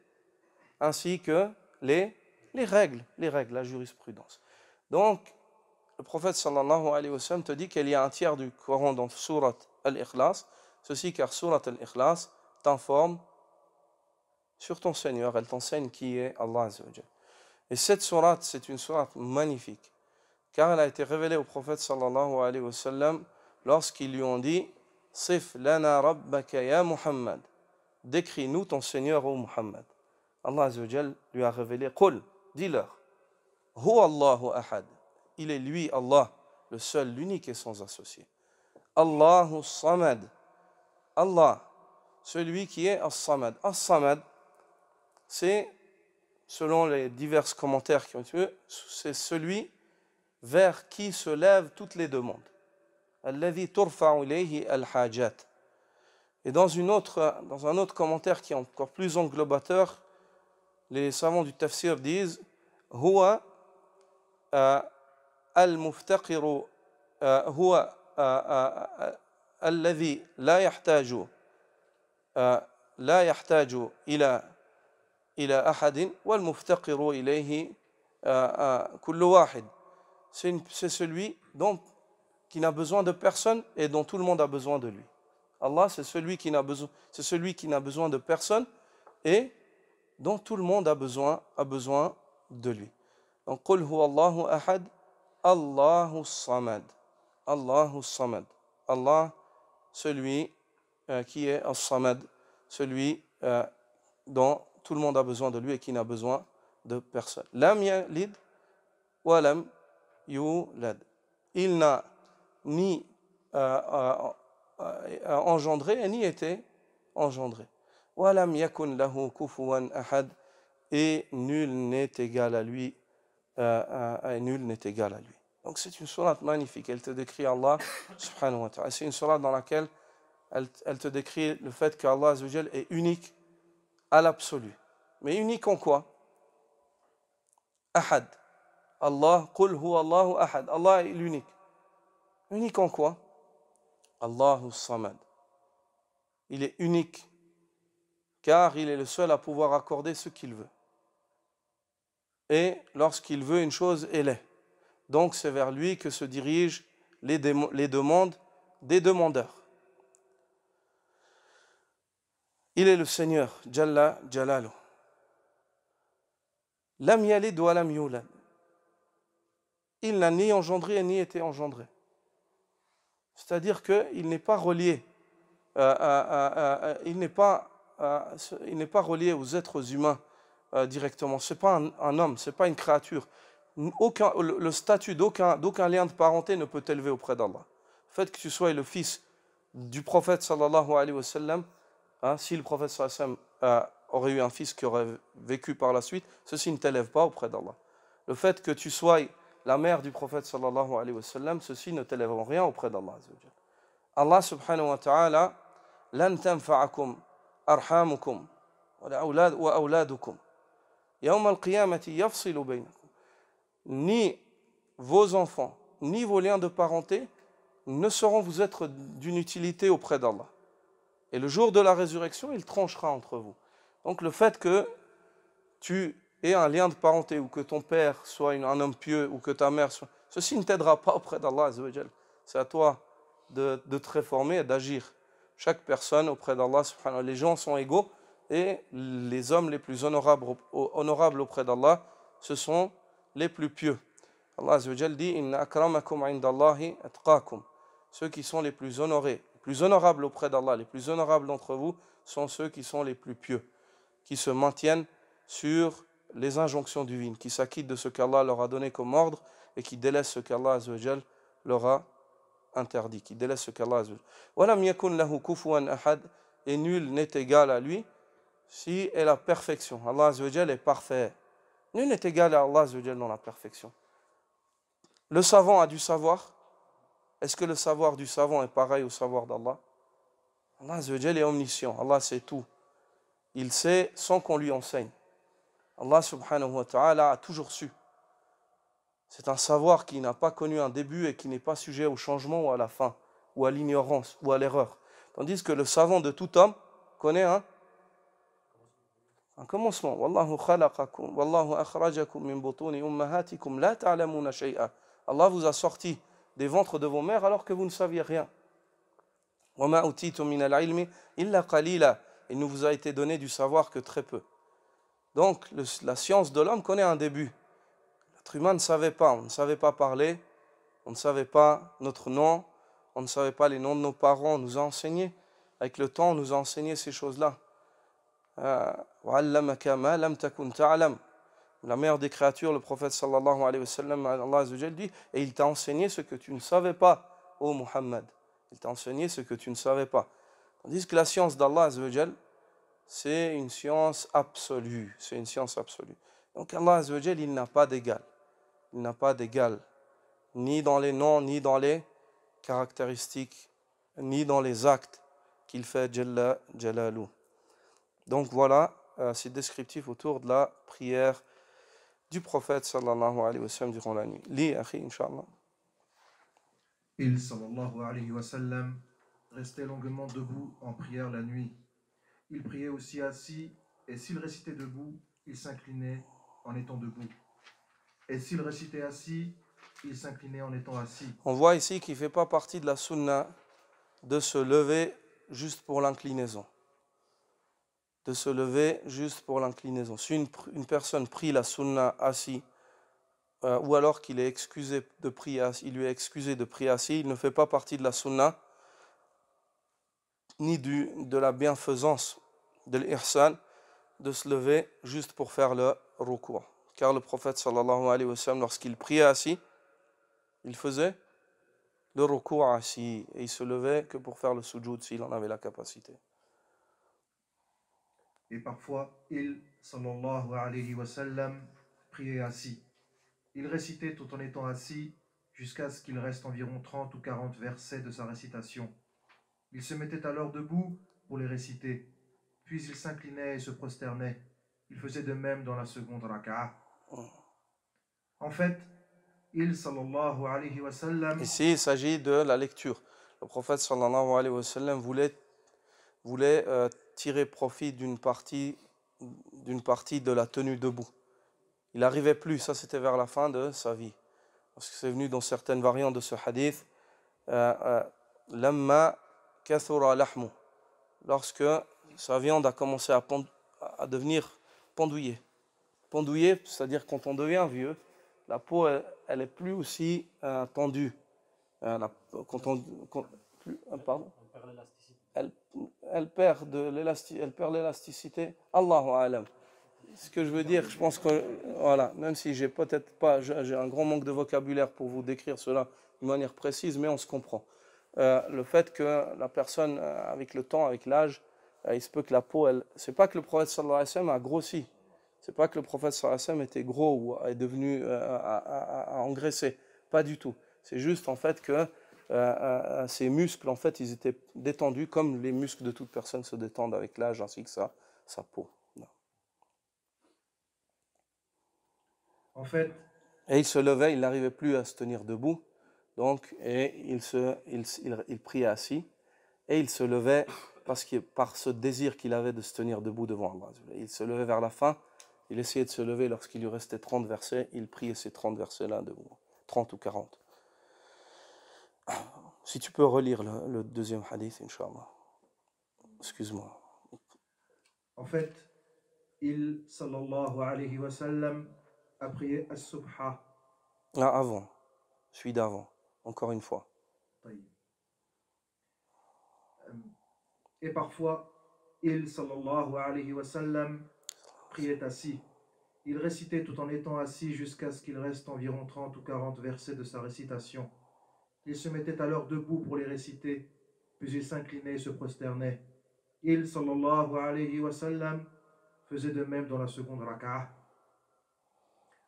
ainsi que les règles, la jurisprudence. Donc, le prophète sallallahu alayhi wa sallam te dit qu'il y a un tiers du Coran dans Surat al-Ikhlas, ceci car Surat al-Ikhlas t'informe sur ton Seigneur, elle t'enseigne qui est Allah Azza wa Jal. Et cette sourate, c'est une sourate magnifique, car elle a été révélée au prophète sallallahu alayhi wa sallam lorsqu'ils lui ont dit « Sif lana rabbaka ya Muhammad » décris-nous ton Seigneur, ô Muhammad. Allah Azza wa Jal lui a révélé « Qul » dis-leur « Huwa Allahu ahad » il est lui, Allah, le seul, l'unique et sans associé. Allahu samad Allah, celui qui est as-samad. As-samad, c'est, selon les divers commentaires qui ont été faits, c'est celui vers qui se lèvent toutes les demandes. Alladhi turfa'u ilayhi al-hajat. Et dans un autre commentaire qui est encore plus englobateur, les savants du tafsir disent Huwa al-muftaqiru huwa alladhi la yahtaju ila ahadin wal muftaqiru ilayhi kullu wahid. C'est celui qui n'a besoin de personne et dont tout le monde a besoin de lui. Allah, c'est celui qui n'a besoin de personne et dont tout le monde a besoin de lui. Donc, Qul huwa Allahu ahad, Allahu samad. Allahu samad. Allah, celui qui est as-samad, celui dont tout le monde a besoin de lui et qui n'a besoin de personne. Lam yalid wa lam yulad. Il n'a ni engendré et ni été engendré. Wa lam yakun lahu kufuwan ahad. Et nul n'est égal à lui. Donc c'est une sourate magnifique. Elle te décrit Allah subhanahu wa ta'ala. C'est une sourate dans laquelle elle te décrit le fait qu'Allah Azza wa Jal est unique à l'absolu. Mais unique en quoi? Ahad. Allah, qul huwa Allahu ahad. Allah est l'unique. Unique en quoi? Allahu samad. Il est unique car il est le seul à pouvoir accorder ce qu'il veut. Et lorsqu'il veut une chose, elle est. Donc c'est vers lui que se dirigent les demandes des demandeurs. Il est le Seigneur, Jalla Jalalu. Lam yalid wa lam yulad. Il n'a ni engendré ni été engendré. C'est-à-dire qu'il n'est pas relié. Il n'est pas relié aux êtres humains directement. Ce n'est pas un homme, ce n'est pas une créature. Le statut d'aucun lien de parenté ne peut t'élever auprès d'Allah. Le fait que tu sois le fils du prophète sallallahu alayhi wa sallam, si le prophète sallallahu alayhi wa sallam aurait eu un fils qui aurait vécu par la suite, ceci ne t'élève pas auprès d'Allah. Le fait que tu sois la mère du prophète sallallahu alayhi wa sallam, ceci ne t'élève en rien auprès d'Allah. Allah subhanahu wa ta'ala, lan tanfa'akum arhamukum wa awladukum yawm al-qiyamati yafsilu baynakum. Ni vos enfants, ni vos liens de parenté ne sauront vous être d'une utilité auprès d'Allah. Et le jour de la résurrection, il tranchera entre vous. Donc le fait que tu aies un lien de parenté ou que ton père soit un homme pieux ou que ta mère soit... Ceci ne t'aidera pas auprès d'Allah. C'est à toi de te réformer et d'agir. Chaque personne auprès d'Allah, les gens sont égaux et les hommes les plus honorables auprès d'Allah, ce sont les plus pieux. Allah Azza wa Jal dit Inna akramakum indallahi atqakum. Ceux qui sont les plus honorés, les plus honorables auprès d'Allah, les plus honorables d'entre vous sont ceux qui sont les plus pieux, qui se maintiennent sur les injonctions divines, qui s'acquittent de ce qu'Allah leur a donné comme ordre et qui délaissent ce qu'Allah Azza wa Jal leur a interdit, qui délaissent ce qu'Allah Azza wa Jal. Walam yakun lahu kufuwan ahad, et nul n'est égal à lui si est la perfection. Allah Azza wa Jal est parfait. Nul n'est égal à Allah Azza wa Jal dans la perfection. Le savant a du savoir. Est-ce que le savoir du savant est pareil au savoir d'Allah? Allah Azza wa Jal est omniscient. Allah sait tout. Il sait sans qu'on lui enseigne. Allah subhanahu wa ta'ala a toujours su. C'est un savoir qui n'a pas connu un début et qui n'est pas sujet au changement ou à la fin, ou à l'ignorance, ou à l'erreur. Tandis que le savant de tout homme connaît un commencement. Wallahu khalaqakum, wallahu akhrajakum min butuni ummahatikum la ta'lamuna shay'a. Allah vous a sorti des ventres de vos mères alors que vous ne saviez rien. Wa ma utitum min al-ilmi illa qalila. Il ne vous a été donné du savoir que très peu. Donc la science de l'homme connaît un début. L'être humain ne savait pas, on ne savait pas parler, on ne savait pas notre nom, on ne savait pas les noms de nos parents, on nous a enseigné. Avec le temps, on nous a enseigné ces choses-là. La meilleure des créatures, le prophète sallallahu alayhi wa sallam, Allah Azza wa Jal dit, et il t'a enseigné ce que tu ne savais pas, ô Muhammad. Il t'a enseigné ce que tu ne savais pas. Tandis que la science d'Allah Azza wa Jal, c'est une science absolue. C'est une science absolue. Donc Allah Azza wa Jal, il n'a pas d'égal. Il n'a pas d'égal, ni dans les noms, ni dans les caractéristiques, ni dans les actes qu'il fait Jalla Jalalu. Donc voilà, c'est descriptif autour de la prière du prophète sallallahu alayhi wa sallam durant la nuit. Li, akhi, inshallah. Il sallallahu alayhi wa sallam restait longuement debout en prière la nuit. Il priait aussi assis, et s'il récitait debout, il s'inclinait en étant debout. Et s'il récitait assis, il s'inclinait en étant assis. On voit ici qu'il ne fait pas partie de la sunna de se lever juste pour l'inclinaison. De se lever juste pour l'inclinaison. Si une personne prie la sunna assis, ou alors qu'il est excusé de prier assis, il lui est excusé de prier assis, il ne fait pas partie de la sunna, ni de la bienfaisance, de l'ihsan, de se lever juste pour faire le ruku'. Car le prophète sallallahu alayhi wa sallam, lorsqu'il priait assis, il faisait le ruku' assis, et il se levait que pour faire le sujoud s'il en avait la capacité. Et parfois, il, sallallahu alayhi wa sallam, priait assis. Il récitait tout en étant assis jusqu'à ce qu'il reste environ 30 ou 40 versets de sa récitation. Il se mettait alors debout pour les réciter, puis il s'inclinait et se prosternait. Il faisait de même dans la seconde raka'a. En fait, il, sallallahu alayhi wa sallam... Ici, il s'agit de la lecture. Le prophète sallallahu alayhi wa sallam voulait tirer profit d'une partie de la tenue debout. Il n'arrivait plus, ça c'était vers la fin de sa vie. Parce que c'est venu dans certaines variantes de ce hadith, lamma kathura lahmu, lorsque sa viande a commencé à devenir pendouillée. Pendouillée, c'est-à-dire quand on devient vieux, la peau elle est plus aussi tendue. Pardon, elle perd l'élasticité. Allahu a'lam. Ce que je veux dire, je pense que, voilà, même si j'ai un grand manque de vocabulaire pour vous décrire cela de manière précise, mais on se comprend. Le fait que la personne, avec le temps, avec l'âge, il se peut que la peau, c'est pas que le prophète sallallahu alayhi wa sallam a grossi, c'est pas que le prophète sallallahu alayhi wa sallam était gros ou est devenu a engraissé, pas du tout. C'est juste en fait que ses muscles, en fait, ils étaient détendus comme les muscles de toute personne se détendent avec l'âge, ainsi que sa peau. En fait, et il se levait, il n'arrivait plus à se tenir debout, donc, et il priait assis, et il se levait par ce désir qu'il avait de se tenir debout devant Allah. Il se levait vers la fin, il essayait de se lever lorsqu'il lui restait 30 versets, il priait ces 30 versets-là debout, 30 ou 40. Si tu peux relire le deuxième hadith, Inch'Allah. Excuse-moi. En fait, il, sallallahu alayhi wa sallam, a prié as-subha. Avant, celui d'avant, encore une fois. Et parfois, il, sallallahu alayhi wa sallam, priait assis. Il récitait tout en étant assis jusqu'à ce qu'il reste environ 30 ou 40 versets de sa récitation. Il se mettait alors debout pour les réciter, puis il s'inclinait et se prosternait. Il, sallallahu alayhi wa sallam, faisait de même dans la seconde raka'a.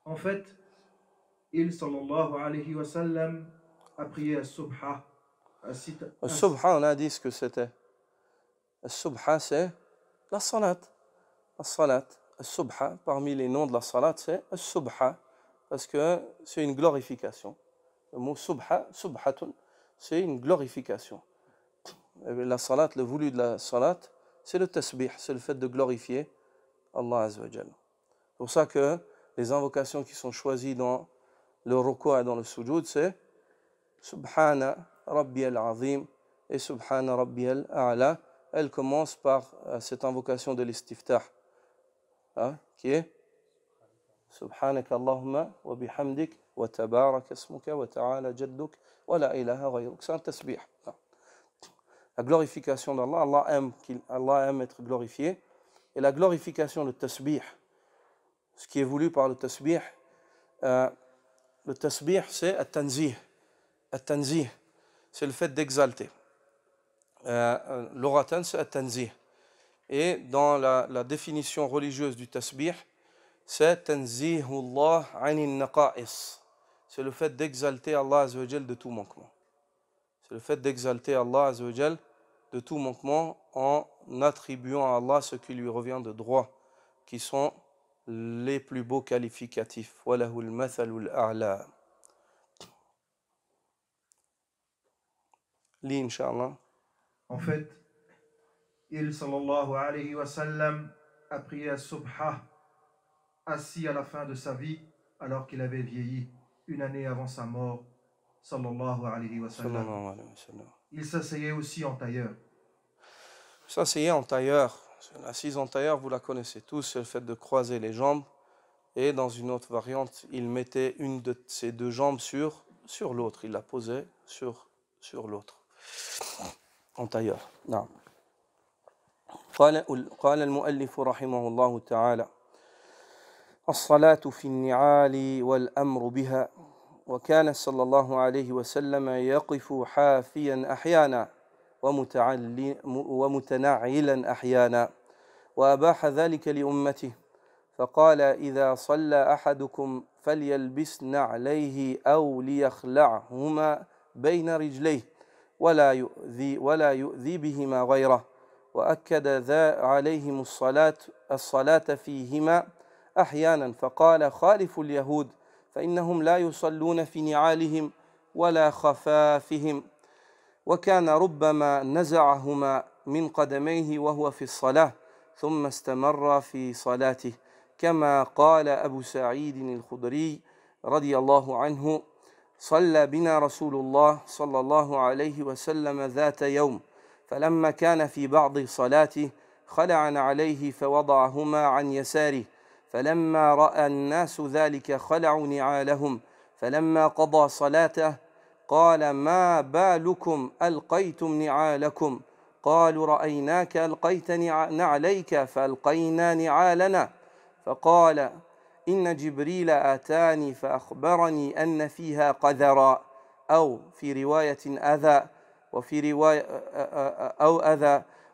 En fait, il sallallahu alayhi wa sallam a prié as-subha. Le subha, on a dit ce que c'était. Le subha, c'est la salat. La salat. Le subha, parmi les noms de la salat, c'est le subha, parce que c'est une glorification. Le mot subha, subhatun, c'est une glorification. La salat, le voulu de la salat, c'est le tasbih, c'est le fait de glorifier Allah Azza wa Jalla. C'est pour ça que les invocations qui sont choisies dans le ruku' et dans le sujoud, c'est Subhana Rabbi al-Azim et Subhana Rabbi al-A'la. Elle commence par cette invocation de l'istiftah, qui est Subhanaka Allahumma wa bihamdik wa tabarak ismuka wa ta'ala jadduk wa la ilaha ghayruk. C'est un tasbih. La glorification d'Allah, Allah aime être glorifié. Et la glorification, le tasbih, ce qui est voulu par le tasbih, c'est at-tanzih. At-tanzih, c'est le fait d'exalter. L'oratan, c'est at-tanzih. Et dans la définition religieuse du tasbih, c'est tanzihullah anin naqa'is. C'est le fait d'exalter Allah Azza wa Jal de tout manquement. C'est le fait d'exalter Allah Azza wa Jal de tout manquement en attribuant à Allah ce qui lui revient de droit, qui sont les plus beaux qualificatifs. Walahul mathalul a'la. Li, Inch'Allah. En fait, il sallallahu alayhi wa sallam a prié as-subha assis à la fin de sa vie alors qu'il avait vieilli une année avant sa mort sallallahu alayhi wa sallam. Il s'asseyait aussi en tailleur. S'asseyer en tailleur, l'assise en tailleur, vous la connaissez tous, c'est le fait de croiser les jambes. Et dans une autre variante, il mettait une de ses deux jambes sur l'autre. Il la posait sur l'autre. En tailleur. Non. قال المؤلف رحمه الله تعالى: الصلاة في النعال والأمر بها، وكان صلى الله عليه وسلم يقف حافيا أحيانا ومتنعلا أحيانا، وأباح ذلك لأمته، فقال: إذا صلى أحدكم فليلبس نعليه أو ليخلعهما بين رجليه ولا يؤذي بهما غيره، وأكد ذا عليهم الصلاة فيهما أحيانا، فقال: خالفوا اليهود فإنهم لا يصلون في نعالهم ولا خفافهم، وكان ربما نزعهما من قدميه وهو في الصلاة ثم استمر في صلاته، كما قال أبو سعيد الخدري رضي الله عنه: صلى بنا رسول الله صلى الله عليه وسلم ذات يوم، فلما كان في بعض صلاته خلع عليه فوضعهما عن يساره، فلما رأى الناس ذلك خلعوا نعالهم، فلما قضى صلاته قال: ما بالكم ألقيتم نعالكم؟ قالوا: رأيناك ألقيت نعليك فألقينا نعالنا، فقال: إن جبريل آتاني فأخبرني أن فيها قذرا، أو في رواية أذى،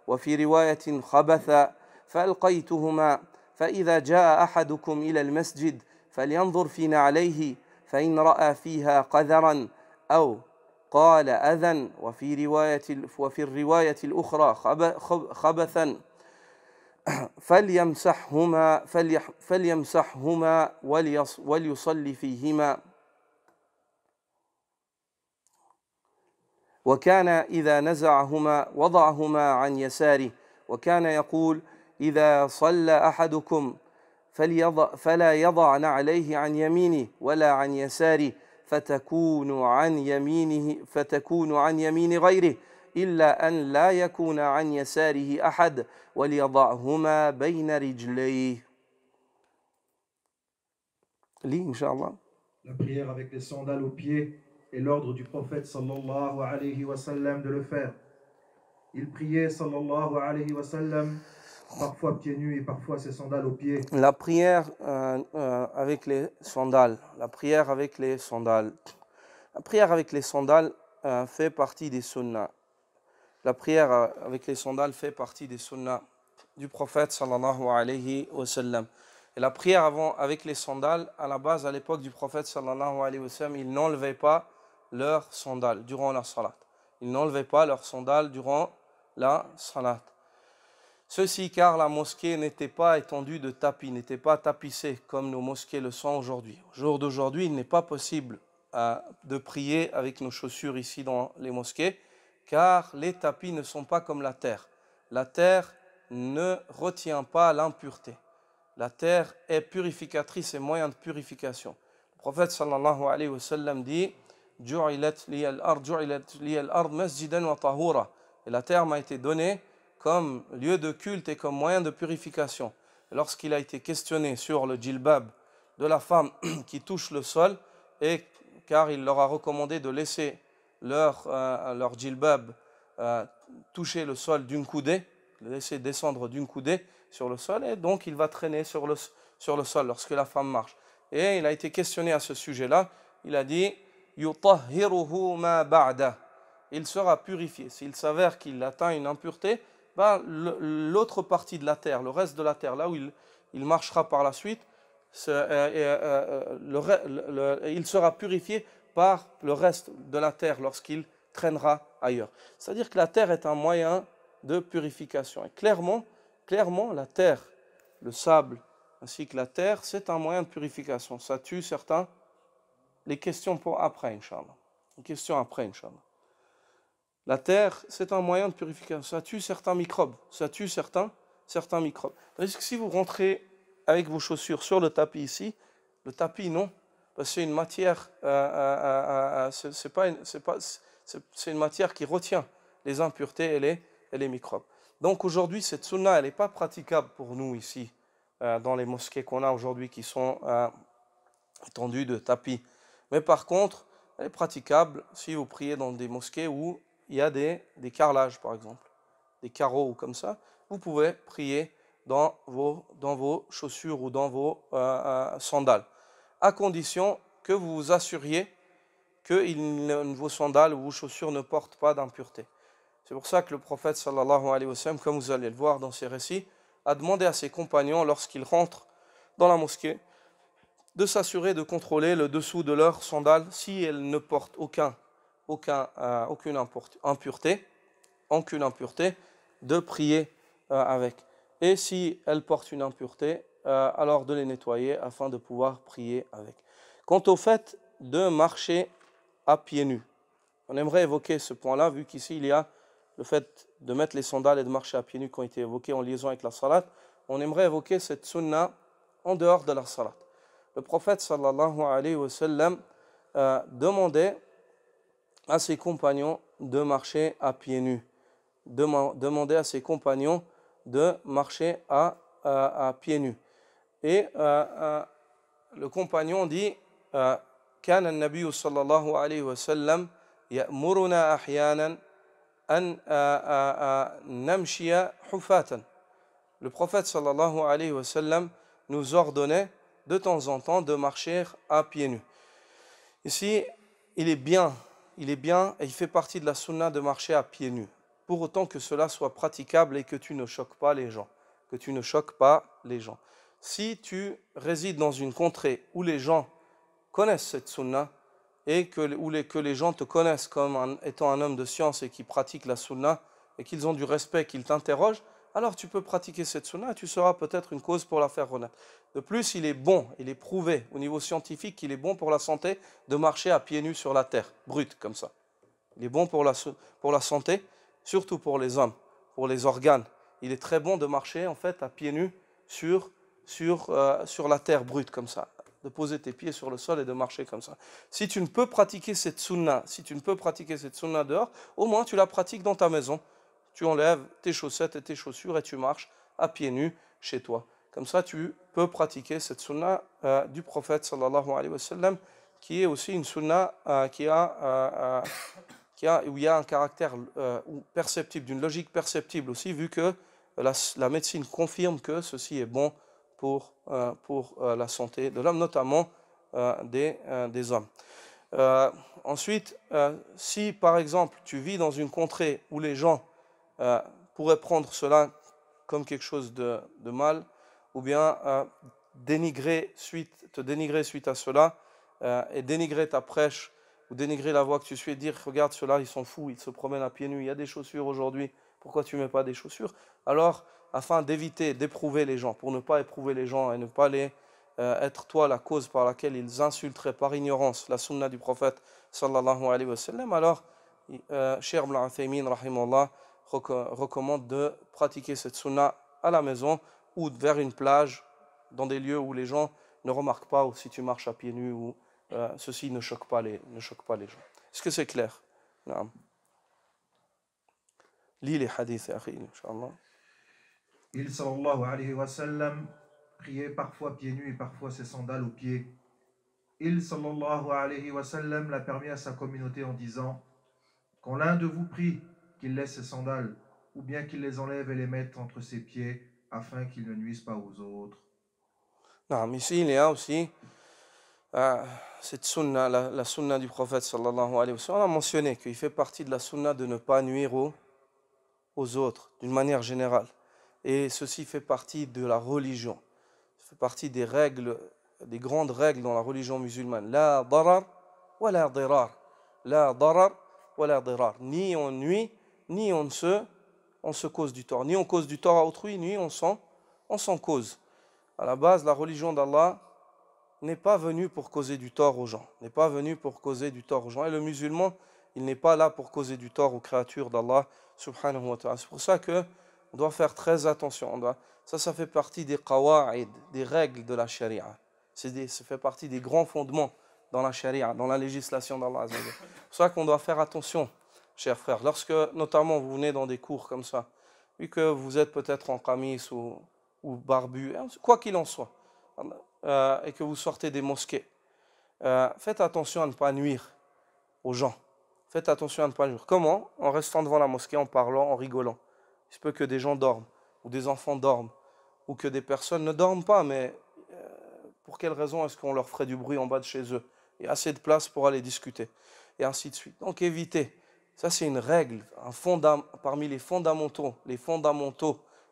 وفي رواية خبثا، فألقيتهما، فإذا جاء أحدكم إلى المسجد فلينظر في نعليه، فإن رأى فيها قذرا أو قال أذى، وفي الرواية الأخرى خبثا فليمسحهما وليصلي فيهما. وكان إذا نزعهما وضعهما عن يساره، وكان يقول: إذا صلى أحدكم فلا يضع نعليه عن يمينه ولا عن يساره، فتكون عن يمين غيره، إلا أن لا يكون عن يساره أحد، وليضعهما بين رجليه. Lis, Inch'Allah. La prière avec les sandales aux pieds est l'ordre du prophète sallallahu alayhi wa sallam de le faire. Il priait sallallahu alayhi wa sallam parfois pieds nus et parfois ses sandales aux pieds. La prière avec les sandales. La prière avec les sandales. La prière avec les sandales fait partie des sunnahs. La prière avec les sandales fait partie des sunnahs du prophète sallallahu alayhi wa sallam. Et la prière avant, avec les sandales, à la base, à l'époque du prophète sallallahu alayhi wa sallam, ils n'enlevaient pas leurs sandales durant la salat. Ils n'enlevaient pas leurs sandales durant la salat. Ceci car la mosquée n'était pas étendue de tapis, n'était pas tapissée comme nos mosquées le sont aujourd'hui. Au jour d'aujourd'hui, il n'est pas possible de prier avec nos chaussures ici dans les mosquées, car les tapis ne sont pas comme la terre. La terre ne retient pas l'impureté. La terre est purificatrice et moyen de purification. Le prophète sallallahu alayhi wa sallam dit « Ju'ilat liya al-ard masjidan wa tahura » et la terre m'a été donnée comme lieu de culte et comme moyen de purification. Lorsqu'il a été questionné sur le djilbab de la femme qui touche le sol, et car il leur a recommandé de laisser leur djilbab toucher le sol d'une coudée, le laisser descendre d'une coudée sur le sol, et donc il va traîner sur le sol lorsque la femme marche. Et il a été questionné à ce sujet-là, il a dit « Yutahhiruhu ma ba'da » il sera purifié. S'il s'avère qu'il atteint une impureté, ben, l'autre partie de la terre, le reste de la terre, là où il marchera par la suite, il sera purifié par le reste de la terre lorsqu'il traînera ailleurs. C'est-à-dire que la terre est un moyen de purification. Et clairement, la terre, le sable, ainsi que la terre, c'est un moyen de purification. Ça tue certains. Les questions pour après, Inch'Allah. Les questions après, Inch'Allah. La terre, c'est un moyen de purification. Ça tue certains microbes. Ça tue certains microbes. Tandis que si vous rentrez avec vos chaussures sur le tapis ici, le tapis, non. Parce que c'est une matière, c'est une matière qui retient les impuretés et les microbes. Donc aujourd'hui, cette sunna, elle n'est pas praticable pour nous ici, dans les mosquées qu'on a aujourd'hui qui sont étendues de tapis. Mais par contre, elle est praticable si vous priez dans des mosquées où il y a des carrelages, par exemple, des carreaux ou comme ça. Vous pouvez prier dans vos chaussures ou dans vos sandales, à condition que vous vous assuriez que vos sandales ou vos chaussures ne portent pas d'impureté. C'est pour ça que le prophète sallallahu alayhi wa sallam, comme vous allez le voir dans ses récits, a demandé à ses compagnons, lorsqu'ils rentrent dans la mosquée, de s'assurer de contrôler le dessous de leurs sandales si elles ne portent aucune impureté, de prier avec. Et si elles portent une impureté, alors de les nettoyer afin de pouvoir prier avec. Quant au fait de marcher à pieds nus, on aimerait évoquer ce point-là, vu qu'ici il y a le fait de mettre les sandales et de marcher à pieds nus qui ont été évoqués en liaison avec la salat. On aimerait évoquer cette sunna en dehors de la salat. Le prophète sallallahu alayhi wa sallam demandait à ses compagnons de marcher à pieds nus. Demandait à ses compagnons de marcher à pieds nus. Et le compagnon dit كان النبي صلى الله عليه وسلم يأمرنا أحيانا أن نمشي حفاة. Le prophète sallallahu alayhi wa sallam nous ordonnait de temps en temps de marcher à pieds nus. Ici, il est bien et il fait partie de la sunna de marcher à pieds nus, pour autant que cela soit praticable et que tu ne choques pas les gens. Si tu résides dans une contrée où les gens connaissent cette sunna et que les gens te connaissent comme étant un homme de science et qui pratique la sunna et qu'ils ont du respect, qu'ils t'interrogent, alors tu peux pratiquer cette sunna et tu seras peut-être une cause pour la faire renaître. De plus, il est prouvé au niveau scientifique qu'il est bon pour la santé de marcher à pieds nus sur la terre, brute comme ça. Il est bon pour la santé, surtout pour les hommes, pour les organes. Il est très bon de marcher en fait à pieds nus sur la terre brute comme ça, de poser tes pieds sur le sol et de marcher comme ça. Si tu ne peux pratiquer cette sunna dehors, au moins tu la pratiques dans ta maison. Tu enlèves tes chaussettes et tes chaussures et tu marches à pieds nus chez toi. Comme ça, tu peux pratiquer cette sunna du prophète sallallahu alayhi wa sallam, qui est aussi une sunna où il y a un caractère perceptible, d'une logique perceptible aussi, vu que la médecine confirme que ceci est bon pour la santé de l'homme, notamment des hommes. Ensuite, si par exemple tu vis dans une contrée où les gens pourraient prendre cela comme quelque chose de mal, ou bien te dénigrer suite à cela, et dénigrer ta prêche, ou dénigrer la voie que tu suis, et dire, regarde ceux-là, ils sont fous, ils se promènent à pieds nus, il y a des chaussures aujourd'hui, pourquoi tu ne mets pas des chaussures? Alors, afin d'éviter d'éprouver les gens, pour ne pas éprouver les gens et ne pas être toi la cause par laquelle ils insulteraient par ignorance la sunna du prophète sallallahu alayhi wa sallam, alors Cheikh Ibn Uthaymin rahimahullah recommande de pratiquer cette sunna à la maison ou vers une plage, dans des lieux où les gens ne remarquent pas, ou si tu marches à pieds nus, ou ceci ne choque pas les gens. Est-ce que c'est clair? Non. Lis les hadiths, akhi, Inch'Allah. Il sallallahu alayhi wa sallam priait parfois pieds nus et parfois ses sandales aux pieds. Il sallallahu alayhi wa sallam l'a permis à sa communauté en disant: quand l'un de vous prie, qu'il laisse ses sandales, ou bien qu'il les enlève et les mette entre ses pieds, afin qu'ils ne nuisent pas aux autres. Non, ici il y a aussi cette sunna, la sunna du prophète sallallahu alayhi wa sallam. On a mentionné qu'il fait partie de la sunna de ne pas nuire aux autres, d'une manière générale. Et ceci fait partie de la religion. Ça fait partie des règles, des grandes règles dans la religion musulmane. La darar wa la dirar. La darar wa la dirar. Ni on nuit, ni on se cause du tort. Ni on cause du tort à autrui, ni on s'en cause. À la base, la religion d'Allah n'est pas venue pour causer du tort aux gens. N'est pas venue pour causer du tort aux gens. Et le musulman, il n'est pas là pour causer du tort aux créatures d'Allah subhanahu wa ta'ala. C'est pour ça que on doit faire très attention. Ça fait partie des qawa'id, des règles de la sharia. Ça fait partie des grands fondements dans la sharia, dans la législation d'Allah. C'est pour ça qu'on doit faire attention, chers frères. Lorsque, notamment, vous venez dans des cours comme ça, vu que vous êtes peut-être en qamis ou barbu, quoi qu'il en soit, et que vous sortez des mosquées, faites attention à ne pas nuire aux gens. Faites attention à ne pas nuire. Comment? En restant devant la mosquée, en parlant, en rigolant. Il se peut que des gens dorment, ou des enfants dorment, ou que des personnes ne dorment pas, mais pour quelle raison est-ce qu'on leur ferait du bruit en bas de chez eux? Il y a assez de place pour aller discuter, et ainsi de suite. Donc évitez. Ça, c'est une règle, parmi les fondamentaux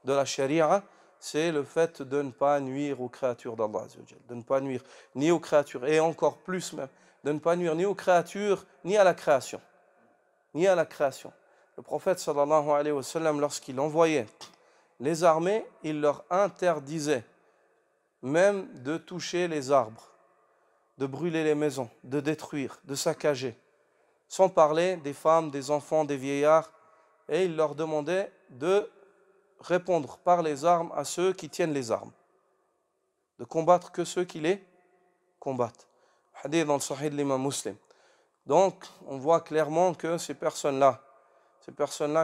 de la charia, c'est le fait de ne pas nuire aux créatures d'Allah, de ne pas nuire ni aux créatures, et encore plus même, de ne pas nuire ni aux créatures, ni à la création. Ni à la création. Le prophète sallallahu alayhi wa sallam, lorsqu'il envoyait les armées, il leur interdisait même de toucher les arbres, de brûler les maisons, de détruire, de saccager, sans parler des femmes, des enfants, des vieillards, et il leur demandait de répondre par les armes à ceux qui tiennent les armes, de combattre que ceux qui les combattent. Hadith dans le Sahih de l'imam Muslim. Donc, on voit clairement que ces personnes-là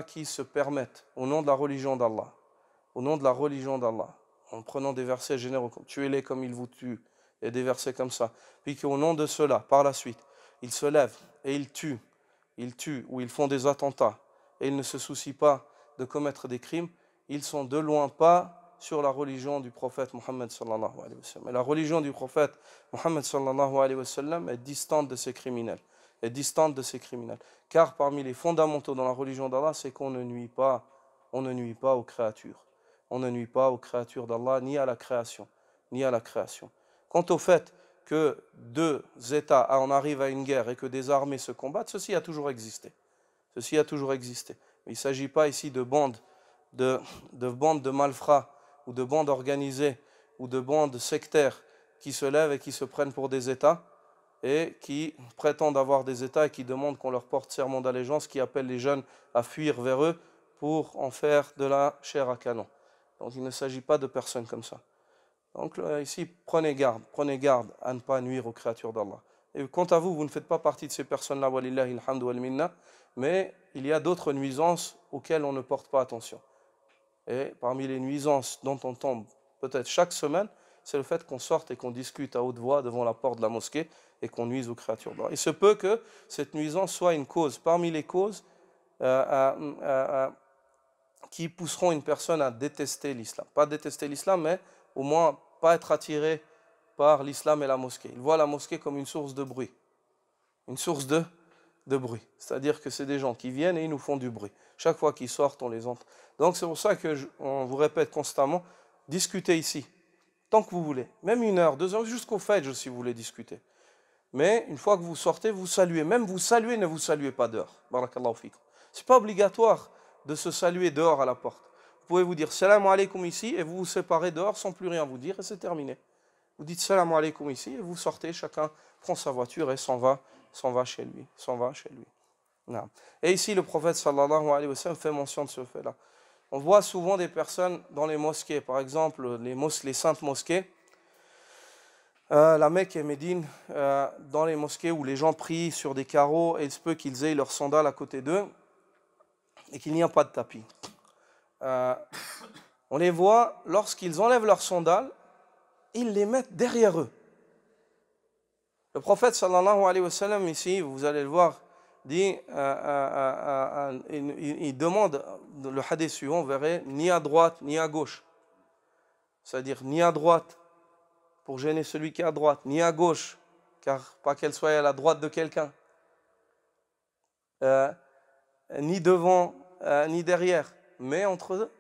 qui se permettent, au nom de la religion d'Allah, en prenant des versets généraux, comme tuez-les comme ils vous tuent, et des versets comme ça, puis qu'au nom de cela, par la suite, ils se lèvent et ils tuent, ou ils font des attentats, et ils ne se soucient pas de commettre des crimes, ils sont de loin pas sur la religion du prophète Mohammed sallallahu alayhi wa sallam. Et la religion du prophète Mohammed sallallahu alayhi wa sallam est distante de ces criminels. Car parmi les fondamentaux dans la religion d'Allah, c'est qu'on ne nuit pas aux créatures. On ne nuit pas aux créatures d'Allah, ni à la création. Quant au fait que deux États en arrivent à une guerre et que des armées se combattent, ceci a toujours existé. Mais il ne s'agit pas ici de bandes de malfrats, ou de bandes organisées, ou de bandes sectaires qui se lèvent et qui se prennent pour des États, et qui prétendent avoir des États et qui demandent qu'on leur porte serment d'allégeance, qui appellent les jeunes à fuir vers eux pour en faire de la chair à canon. Donc il ne s'agit pas de personnes comme ça. Donc ici, prenez garde à ne pas nuire aux créatures d'Allah. Et quant à vous, vous ne faites pas partie de ces personnes-là, walillahi alhamdu wal minna, mais il y a d'autres nuisances auxquelles on ne porte pas attention. Et parmi les nuisances dont on tombe peut-être chaque semaine, c'est le fait qu'on sorte et qu'on discute à haute voix devant la porte de la mosquée et qu'on nuise aux créatures d'Allah. Il se peut que cette nuisance soit une cause, parmi les causes qui pousseront une personne à détester l'islam. Pas détester l'islam, mais au moins pas être attiré par l'islam et la mosquée. Il voit la mosquée comme une source de bruit. Une source de bruit. C'est-à-dire que c'est des gens qui viennent et ils nous font du bruit. Chaque fois qu'ils sortent, on les entend. Donc c'est pour ça que on vous répète constamment, discutez ici. tant que vous voulez. Même 1 heure, 2 heures, jusqu'au Fajr si vous voulez discuter. Mais une fois que vous sortez, vous saluez. Même vous saluez, ne vous saluez pas dehors. Barakallahu fikum. Ce n'est pas obligatoire de se saluer dehors à la porte. Vous pouvez vous dire salam alaikum ici et vous vous séparez dehors sans plus rien vous dire et c'est terminé. Vous dites salam alaikum ici et vous sortez, chacun prend sa voiture et s'en va chez lui. Non. Et ici, le prophète sallallahu alayhi wa sallam fait mention de ce fait-là. On voit souvent des personnes dans les mosquées, par exemple les saintes mosquées, la Mecque et Médine, dans les mosquées où les gens prient sur des carreaux et il se peut qu'ils aient leurs sandales à côté d'eux et qu'il n'y a pas de tapis. On les voit, lorsqu'ils enlèvent leurs sandales, ils les mettent derrière eux. Le prophète sallallahu alayhi wa sallam ici, vous allez le voir, dit, il demande, le hadith suivant, vous verrez, ni à droite ni à gauche. C'est-à-dire ni à droite pour gêner celui qui est à droite, ni à gauche, car pas qu'elle soit à la droite de quelqu'un, ni devant, ni derrière, mais entre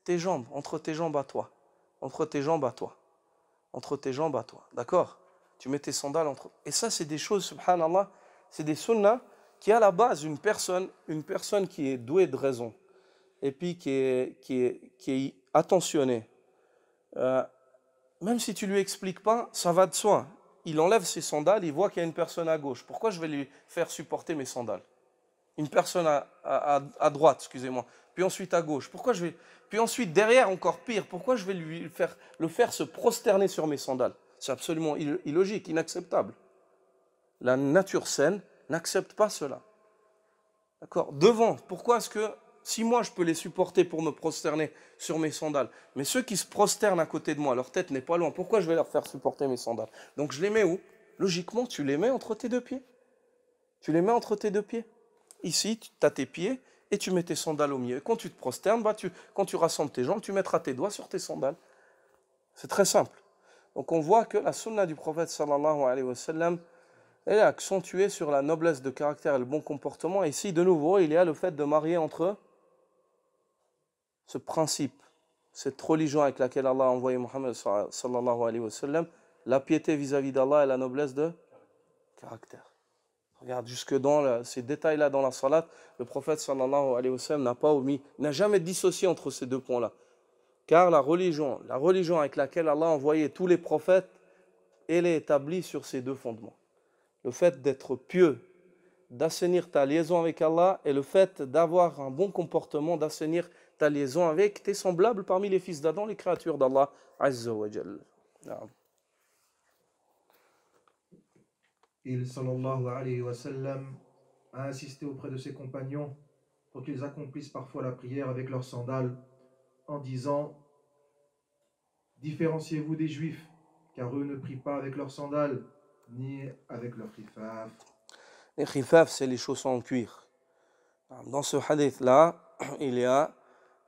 tes jambes à toi, d'accord? Tu mets tes sandales entre... Et ça, c'est des choses, subhanallah, c'est des sunnahs qui, à la base, une personne qui est douée de raison, et puis qui est attentionnée, même si tu ne lui expliques pas, ça va de soi. Il enlève ses sandales, il voit qu'il y a une personne à gauche. Pourquoi je vais lui faire supporter mes sandales? Une personne à droite, excusez-moi, puis ensuite à gauche. Puis ensuite, derrière, encore pire, pourquoi je vais le faire se prosterner sur mes sandales? C'est absolument illogique, inacceptable. La nature saine n'accepte pas cela. D'accord? Devant, pourquoi est-ce que, si moi je peux les supporter pour me prosterner sur mes sandales, mais ceux qui se prosternent à côté de moi, leur tête n'est pas loin, pourquoi je vais leur faire supporter mes sandales? Donc je les mets où? Logiquement, tu les mets entre tes deux pieds. Ici, tu as tes pieds et tu mets tes sandales au milieu. Et quand tu te prosternes, quand tu rassembles tes jambes, tu mettras tes doigts sur tes sandales. C'est très simple. Donc on voit que la sunna du prophète sallallahu alayhi wa sallam, elle est accentuée sur la noblesse de caractère et le bon comportement. Et ici, de nouveau, il y a le fait de marier entre ce principe, cette religion avec laquelle Allah a envoyé Muhammad sallallahu alayhi wa sallam, la piété vis-à-vis d'Allah et la noblesse de caractère. Regarde, jusque dans ces détails-là dans la salat, le prophète sallallahu alayhi wa sallam n'a jamais dissocié entre ces deux points-là. Car la religion avec laquelle Allah a envoyé tous les prophètes, elle est établie sur ces deux fondements. Le fait d'être pieux, d'assainir ta liaison avec Allah, et le fait d'avoir un bon comportement, d'assainir ta liaison avec tes semblables parmi les fils d'Adam, les créatures d'Allah Azza wa Jal. Il, sallallahu alayhi wa sallam, a insisté auprès de ses compagnons pour qu'ils accomplissent parfois la prière avec leurs sandales, en disant: différenciez-vous des Juifs, car eux ne prient pas avec leurs sandales, ni avec leurs khifaf. Les khifaf, c'est les chaussons en cuir. Dans ce hadith-là, il y a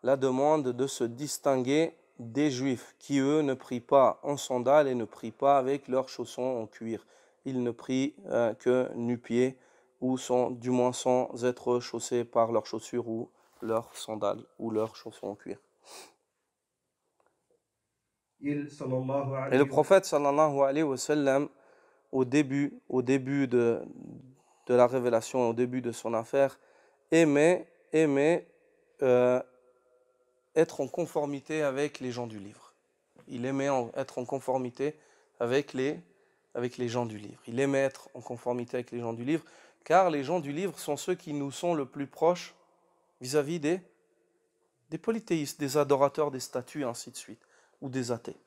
la demande de se distinguer des Juifs, qui eux ne prient pas en sandales et ne prient pas avec leurs chaussons en cuir. Ils ne prient que nu-pieds, ou du moins sans être chaussés par leurs chaussures ou leurs sandales ou leurs chaussons en cuir. Et le prophète sallallahu alayhi wa sallam, au début de la révélation, au début de son affaire, aimait être en conformité avec les gens du livre. Il aimait être en conformité avec les gens du livre. Il aimait être en conformité avec les gens du livre, car les gens du livre sont ceux qui nous sont le plus proches vis-à-vis des polythéistes, des adorateurs des statues, ainsi de suite, ou des athées.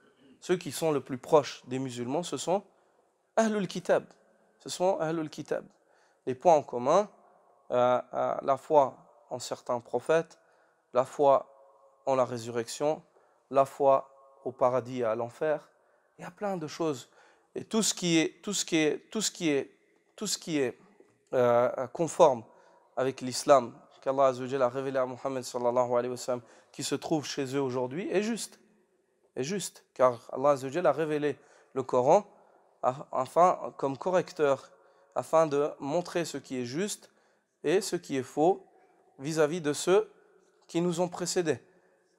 Ceux qui sont le plus proches des musulmans, ce sont Ahlul Kitab. Les points en commun, la foi en certains prophètes, la foi en la résurrection, la foi au paradis et à l'enfer. Il y a plein de choses. Et tout ce qui est conforme avec l'islam qu'Allah Azza wa Jalla a révélé à Muhammad sallallahu alayhi wa sallam, qui se trouve chez eux aujourd'hui, est juste. Car Allah Azza wa Jalla a révélé le Coran comme correcteur, afin de montrer ce qui est juste et ce qui est faux vis-à-vis de ceux qui nous ont précédés,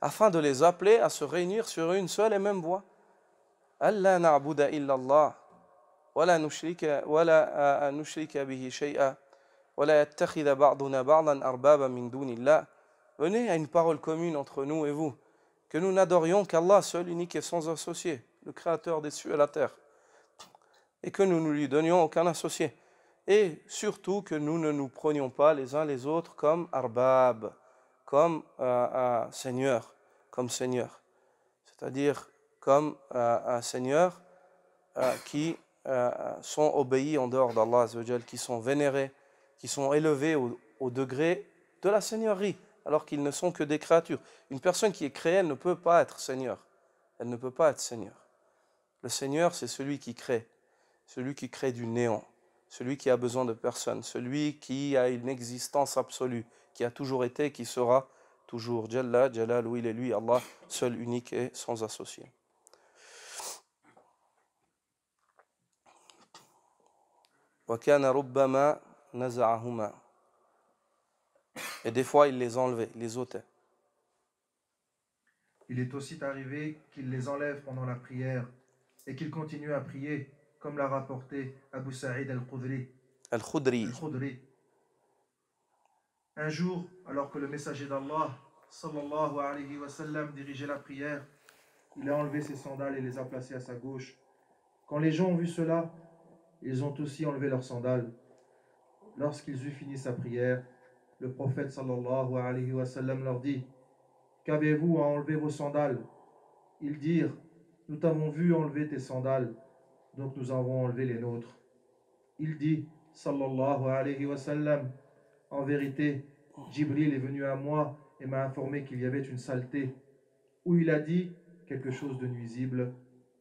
afin de les appeler à se réunir sur une seule et même voie. ألا نعبد إلا الله ولا نشرك به شيئا ولا يتخذ بعضنا بعضا أربابا من دون الله. Venez à une parole commune entre nous et vous, que nous n'adorions qu'Allah seul, unique et sans associé, le créateur des cieux et la terre, et que nous ne lui donnions aucun associé, et surtout que nous ne nous prenions pas les uns les autres comme arbab, comme seigneur, c'est-à-dire comme un seigneur qui sont obéis en dehors d'Allah Azza wa Jal, qui sont vénérés, qui sont élevés au degré de la seigneurie, alors qu'ils ne sont que des créatures. Une personne qui est créée, elle ne peut pas être seigneur. Elle ne peut pas être seigneur. Le seigneur, c'est celui qui crée du néant, celui qui a besoin de personne, celui qui a une existence absolue, qui a toujours été, qui sera toujours. Jalla, Jalal, il est lui, Allah, seul, unique et sans associé. وَكَانَ رُبَّمَا نَزَعَهُمَا. Et des fois, il les enlevait, il les ôtait. Il est aussi arrivé qu'il les enlève pendant la prière et qu'il continue à prier, comme l'a rapporté Abu Sa'id al-Khudri. Al-Khudri. Un jour, alors que le messager d'Allah, sallallahu alayhi wa sallam, dirigeait la prière, il a enlevé ses sandales et les a placées à sa gauche. Quand les gens ont vu cela, ils ont aussi enlevé leurs sandales. Lorsqu'ils eurent fini sa prière, le prophète sallallahu alayhi wa sallam leur dit: Qu'avez-vous à enlever vos sandales? Ils dirent: Nous t'avons vu enlever tes sandales, donc nous avons enlevé les nôtres. Il dit, sallallahu alayhi wa sallam: En vérité, Jibril est venu à moi et m'a informé qu'il y avait une saleté, ou il a dit quelque chose de nuisible,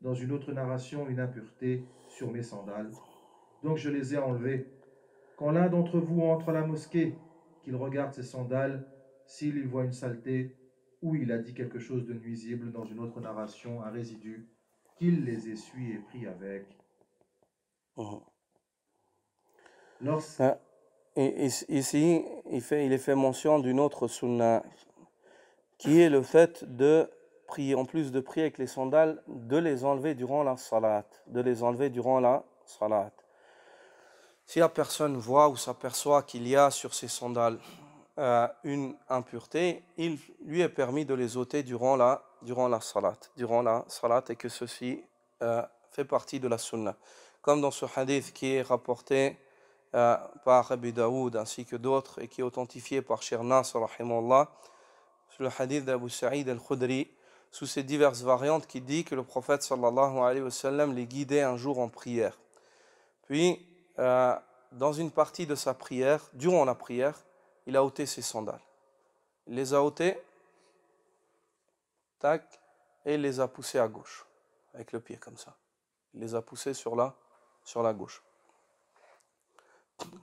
dans une autre narration une impureté sur mes sandales. Donc je les ai enlevées. Quand l'un d'entre vous entre à la mosquée, qu'il regarde ses sandales, s'il y voit une saleté, ou il a dit quelque chose de nuisible dans une autre narration, un résidu, qu'il les essuie et prie avec. Et ici, il est fait mention d'une autre sunna, qui est le fait de prier, en plus de prier avec les sandales, de les enlever durant la salat. Si la personne voit ou s'aperçoit qu'il y a sur ses sandales une impureté, il lui est permis de les ôter durant la salat, et que ceci fait partie de la sunna. Comme dans ce hadith qui est rapporté par Abu Daoud ainsi que d'autres et qui est authentifié par Cheikh Nasr rahimahullah, le hadith d'Abu Sa'id al-Khudri, sous ces diverses variantes, qui dit que le prophète sallallahu alayhi wa sallam les guidait un jour en prière. Puis, dans une partie de sa prière, durant la prière, il a ôté ses sandales. Il les a ôtées, tac, et il les a poussées à gauche, avec le pied comme ça. Il les a poussées sur la gauche.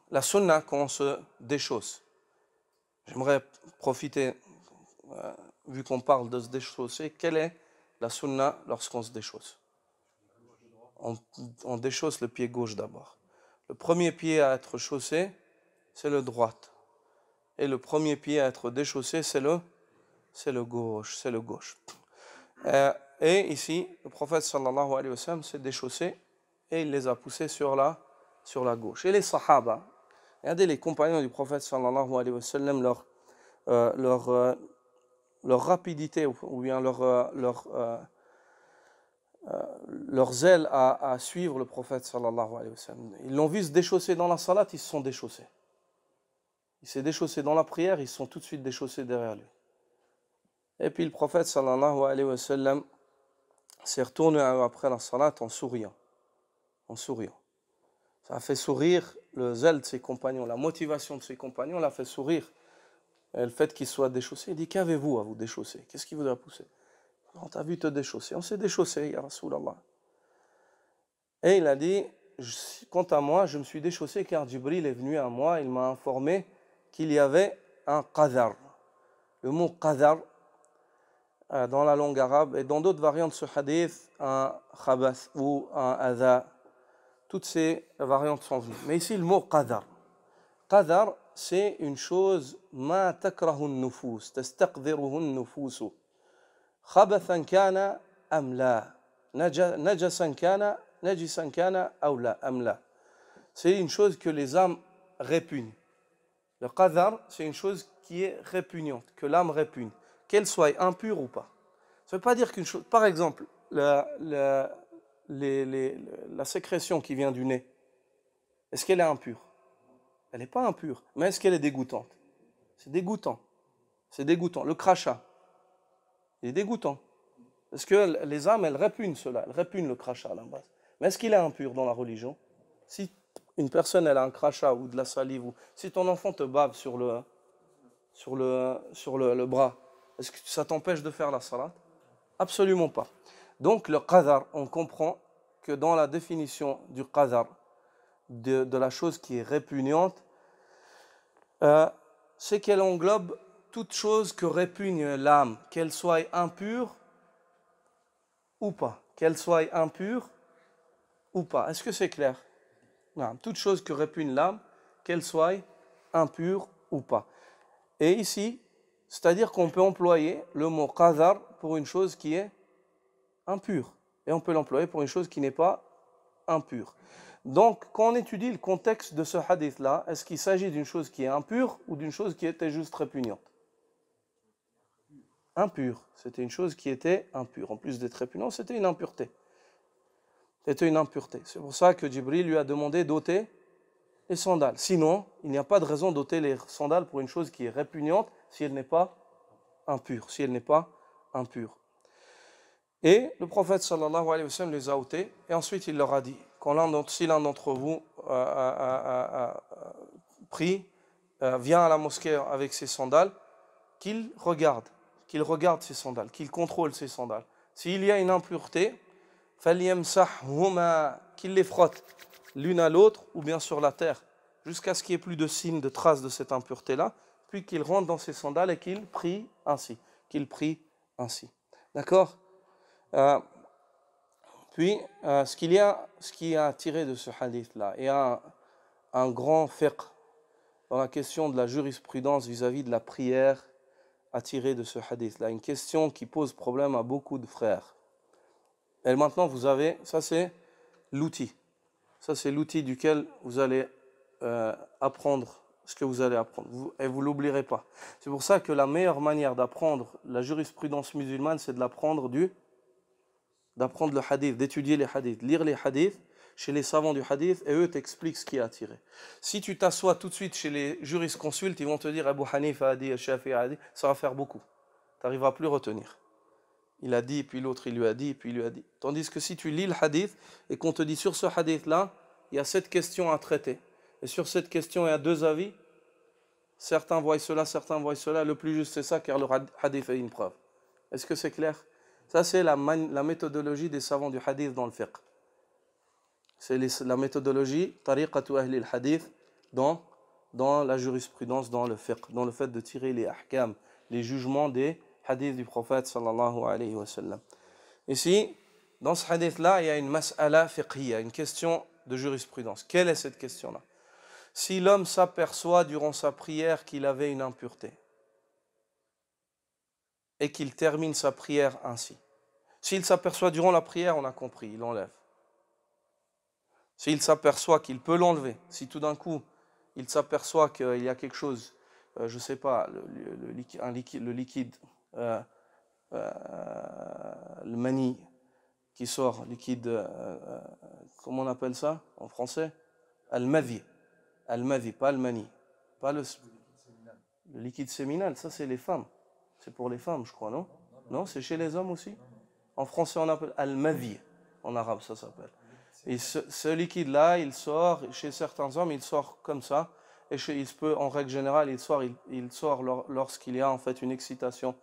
La sunna, quand on se déchausse, j'aimerais profiter, vu qu'on parle de se déchausser, quelle est la sunna lorsqu'on se déchausse? On déchausse le pied gauche d'abord. Le premier pied à être chaussé, c'est le droit. Et le premier pied à être déchaussé, c'est le gauche. Et ici, le prophète sallallahu alayhi wa sallam s'est déchaussé et il les a poussés sur la gauche. Et les sahaba, regardez les compagnons du prophète sallallahu alayhi wa sallam, leur rapidité ou bien leur zèle à suivre le prophète sallallahu alayhi wa sallam. Ils l'ont vu se déchausser dans la salat, ils se sont déchaussés. Il s'est déchaussé dans la prière, ils sont tout de suite déchaussés derrière lui. Et puis le prophète sallallahu alayhi wa sallam s'est retourné après la salat en souriant. Ça a fait sourire le zèle de ses compagnons, la motivation de ses compagnons l'a fait sourire. Et le fait qu'il soit déchaussé, il dit: Qu'avez-vous à vous déchausser? Qu'est-ce qui vous a poussé? On t'a vu te déchausser. On s'est déchaussé, ya Rasulallah. Et il a dit: Quant à moi, je me suis déchaussé car Jibril est venu à moi, il m'a informé qu'il y avait un qadar. Le mot qadar, dans la langue arabe et dans d'autres variantes de ce hadith, un khabath ou un adha, toutes ces variantes sont venues. Mais ici, le mot qadar. Qadar, c'est une chose ma takrahu an-nufus, tastaqdiruhu an-nufus. Khabathan kana am la. najasan kana, najisan kana, ou la, am la. C'est une chose que les âmes répugnent. Le qadar, c'est une chose qui est répugnante, que l'âme répugne, qu'elle soit impure ou pas. Ça ne veut pas dire qu'une chose... Par exemple, la sécrétion qui vient du nez, est-ce qu'elle est impure? Elle n'est pas impure, mais est-ce qu'elle est dégoûtante? C'est dégoûtant. C'est dégoûtant. Le crachat, il est dégoûtant. Parce que les âmes, elles répugnent cela, elles répugnent le crachat à la base. Mais est-ce qu'il est impur dans la religion? Si une personne elle a un crachat ou de la salive, ou si ton enfant te bave sur le bras, est-ce que ça t'empêche de faire la salat? Absolument pas. Donc le qadar, on comprend que dans la définition du qadar, de la chose qui est répugnante, c'est qu'elle englobe toute chose que répugne l'âme, qu'elle soit impure ou pas. Qu'elle soit impure ou pas. Est-ce que c'est clair? Non, toute chose que répugne l'âme, qu'elle soit impure ou pas. Et ici, c'est-à-dire qu'on peut employer le mot qadar pour une chose qui est impure. Et on peut l'employer pour une chose qui n'est pas impure. Donc, quand on étudie le contexte de ce hadith-là, est-ce qu'il s'agit d'une chose qui est impure ou d'une chose qui était juste répugnante? Impure. C'était une chose qui était impure. En plus d'être répugnante, c'était une impureté. C'était une impureté. C'est pour ça que Jibril lui a demandé d'ôter les sandales. Sinon, il n'y a pas de raison d'ôter les sandales pour une chose qui est répugnante si elle n'est pas impure. Si elle n'est pas impure. Et le prophète sallallahu alayhi wa sallam les a ôtés. Et ensuite, il leur a dit, si l'un d'entre vous vient à la mosquée avec ses sandales, qu'il regarde ses sandales, qu'il contrôle ses sandales. S'il y a une impureté, qu'il les frotte l'une à l'autre ou bien sur la terre, jusqu'à ce qu'il n'y ait plus de signes, de traces de cette impureté-là, puis qu'il rentre dans ses sandales et qu'il prie ainsi. D'accord? Ce qui a tiré de ce hadith-là, et un grand fiqh dans la question de la jurisprudence vis-à-vis de la prière à tirer de ce hadith-là, une question qui pose problème à beaucoup de frères. Et maintenant, vous avez, ça c'est l'outil duquel vous allez apprendre ce que vous allez apprendre, et vous ne l'oublierez pas. C'est pour ça que la meilleure manière d'apprendre la jurisprudence musulmane, c'est d'apprendre le hadith, d'étudier les hadiths, lire les hadiths chez les savants du hadith, et eux t'expliquent ce qui a attiré. Si tu t'assois tout de suite chez les jurisconsultes, ils vont te dire Abu Hanifa a dit, Shafi'i a dit, ça va faire beaucoup. Tu n'arriveras plus à retenir. Il a dit, puis l'autre il lui a dit, puis il lui a dit. Tandis que si tu lis le hadith et qu'on te dit sur ce hadith-là, il y a cette question à traiter. Et sur cette question, il y a deux avis. Certains voient cela, certains voient cela. Le plus juste, c'est ça, car le hadith est une preuve. Est-ce que c'est clair? Ça, c'est la méthodologie des savants du hadith dans le fiqh. C'est la méthodologie tariqatu ahli al-hadith dans la jurisprudence, dans le fiqh, dans le fait de tirer les ahkam, les jugements des hadiths du prophète sallallahu alayhi wa sallam. Ici, dans ce hadith-là, il y a une mas'ala fiqhiyya, une question de jurisprudence. Quelle est cette question-là? Si l'homme s'aperçoit durant sa prière qu'il avait une impureté et qu'il termine sa prière ainsi. S'il s'aperçoit durant la prière, on a compris, il l'enlève. S'il s'aperçoit qu'il peut l'enlever, si tout d'un coup il s'aperçoit qu'il y a quelque chose, je ne sais pas, le liquide, le mani qui sort, liquide, comment on appelle ça en français? Al-madhi, pas le mani, pas le liquide séminal, ça c'est les femmes, c'est pour les femmes je crois, non? Non, c'est chez les hommes aussi? En français on appelle al-madhi, en arabe ça s'appelle. Et ce liquide-là, il sort, chez certains hommes, il sort comme ça, et en règle générale, il sort lorsqu'il y a en fait une excitation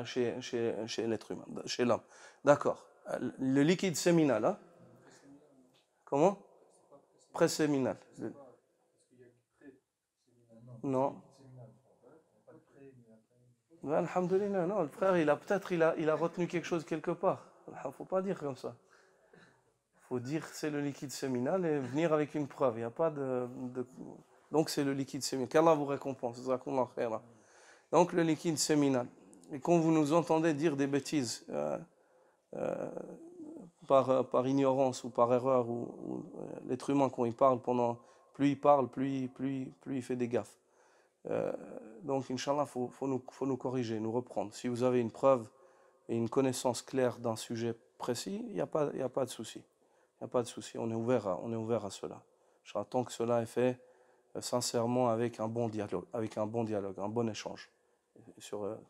chez l'être humain, chez l'homme. D'accord. Le liquide séminal, hein? Comment? Préséminal. Non. Alhamdulillah, non, le frère, il a retenu quelque chose quelque part. Il ne faut pas dire comme ça. Il faut dire que c'est le liquide séminal et venir avec une preuve. Il n'y a pas Donc c'est le liquide séminal. Qu'Allah vous récompense. Donc le liquide séminal. Et quand vous nous entendez dire des bêtises, par ignorance ou par erreur, l'être humain, quand il parle, plus il parle, plus il fait des gaffes. Donc, Inch'Allah, faut nous corriger, nous reprendre. Si vous avez une preuve et une connaissance claire d'un sujet précis, il n'y a pas de souci. Il n'y a pas de souci, on est ouvert à cela. Tant que cela est fait sincèrement avec un bon dialogue, un bon échange,